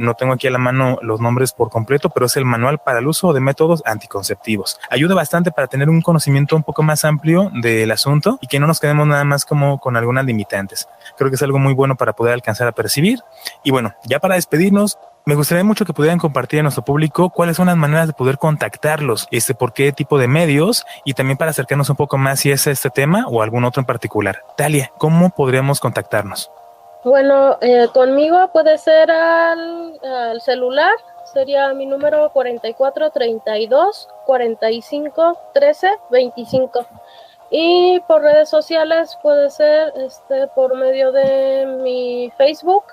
No tengo aquí a la mano los nombres por completo, pero es el Manual para el uso de métodos anticonceptivos. Ayuda bastante para tener un conocimiento un poco más amplio del asunto y que no nos quedemos nada más como con algunas limitantes. Creo que es algo muy bueno para poder alcanzar a percibir. Y bueno, ya para despedirnos, me gustaría mucho que pudieran compartir a nuestro público cuáles son las maneras de poder contactarlos, por qué tipo de medios y también para acercarnos un poco más si es este tema o algún otro en particular. Talia, ¿cómo podríamos contactarnos? Bueno, conmigo puede ser al celular, sería mi número 44 32 45 13 25. Y por redes sociales puede ser por medio de mi Facebook.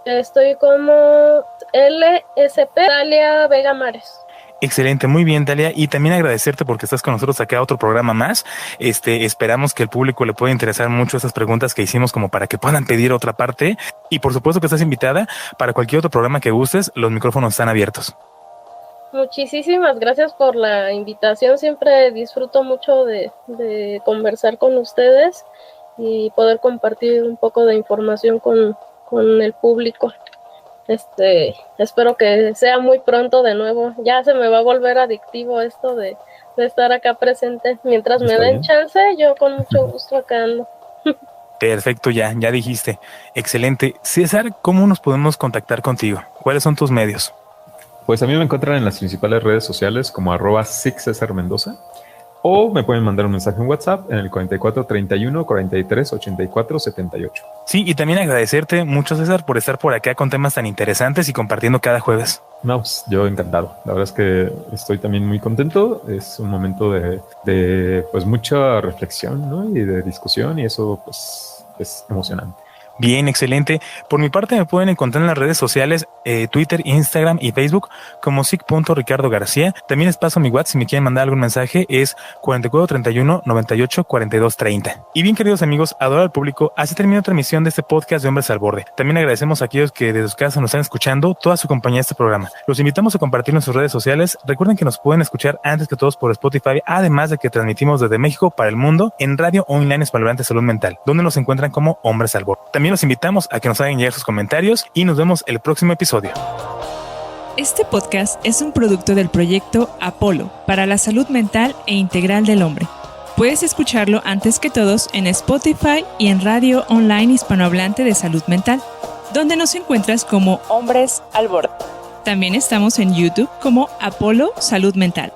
Estoy como LSP Talia Vega Mares. Excelente, muy bien, Talia, y también agradecerte porque estás con nosotros acá a otro programa más. Esperamos que el público le pueda interesar mucho estas preguntas que hicimos como para que puedan pedir otra parte, y por supuesto que estás invitada para cualquier otro programa que gustes, los micrófonos están abiertos. Muchísimas gracias por la invitación, siempre disfruto mucho de conversar con ustedes y poder compartir un poco de información con el público. Espero que sea muy pronto de nuevo. Ya se me va a volver adictivo esto de estar acá presente. Mientras me den chance, yo con mucho gusto acá ando. Perfecto, ya dijiste. Excelente. César, ¿cómo nos podemos contactar contigo? ¿Cuáles son tus medios? Pues a mí me encuentran en las principales redes sociales como @SicCesarMendoza, o me pueden mandar un mensaje en WhatsApp en el 44 31 43 84 78. Sí, y también agradecerte mucho, César, por estar por acá con temas tan interesantes y compartiendo cada jueves. No, pues yo encantado. La verdad es que estoy también muy contento. Es un momento de pues mucha reflexión, ¿no? Y de discusión, y eso pues es emocionante. Bien, excelente. Por mi parte me pueden encontrar en las redes sociales, Twitter, Instagram y Facebook como sic.ricardogarcía. También les paso mi WhatsApp si me quieren mandar algún mensaje, es 4431 98 42 30. Y bien, queridos amigos, adoro al público, así termina otra emisión de este podcast de Hombres al Borde. También agradecemos a aquellos que desde sus casas nos están escuchando, toda su compañía a este programa. Los invitamos a compartir en sus redes sociales. Recuerden que nos pueden escuchar antes que todos por Spotify, además de que transmitimos desde México para el mundo en Radio Online Hispanohablante Salud Mental, donde nos encuentran como Hombres al Borde. También los invitamos a que nos hagan llegar sus comentarios y nos vemos el próximo episodio. Este podcast es un producto del proyecto Apolo para la salud mental e integral del hombre. Puedes escucharlo antes que todos en Spotify y en Radio Online Hispanohablante de Salud Mental, donde nos encuentras como Hombres al Borde. También estamos en YouTube como Apolo Salud Mental.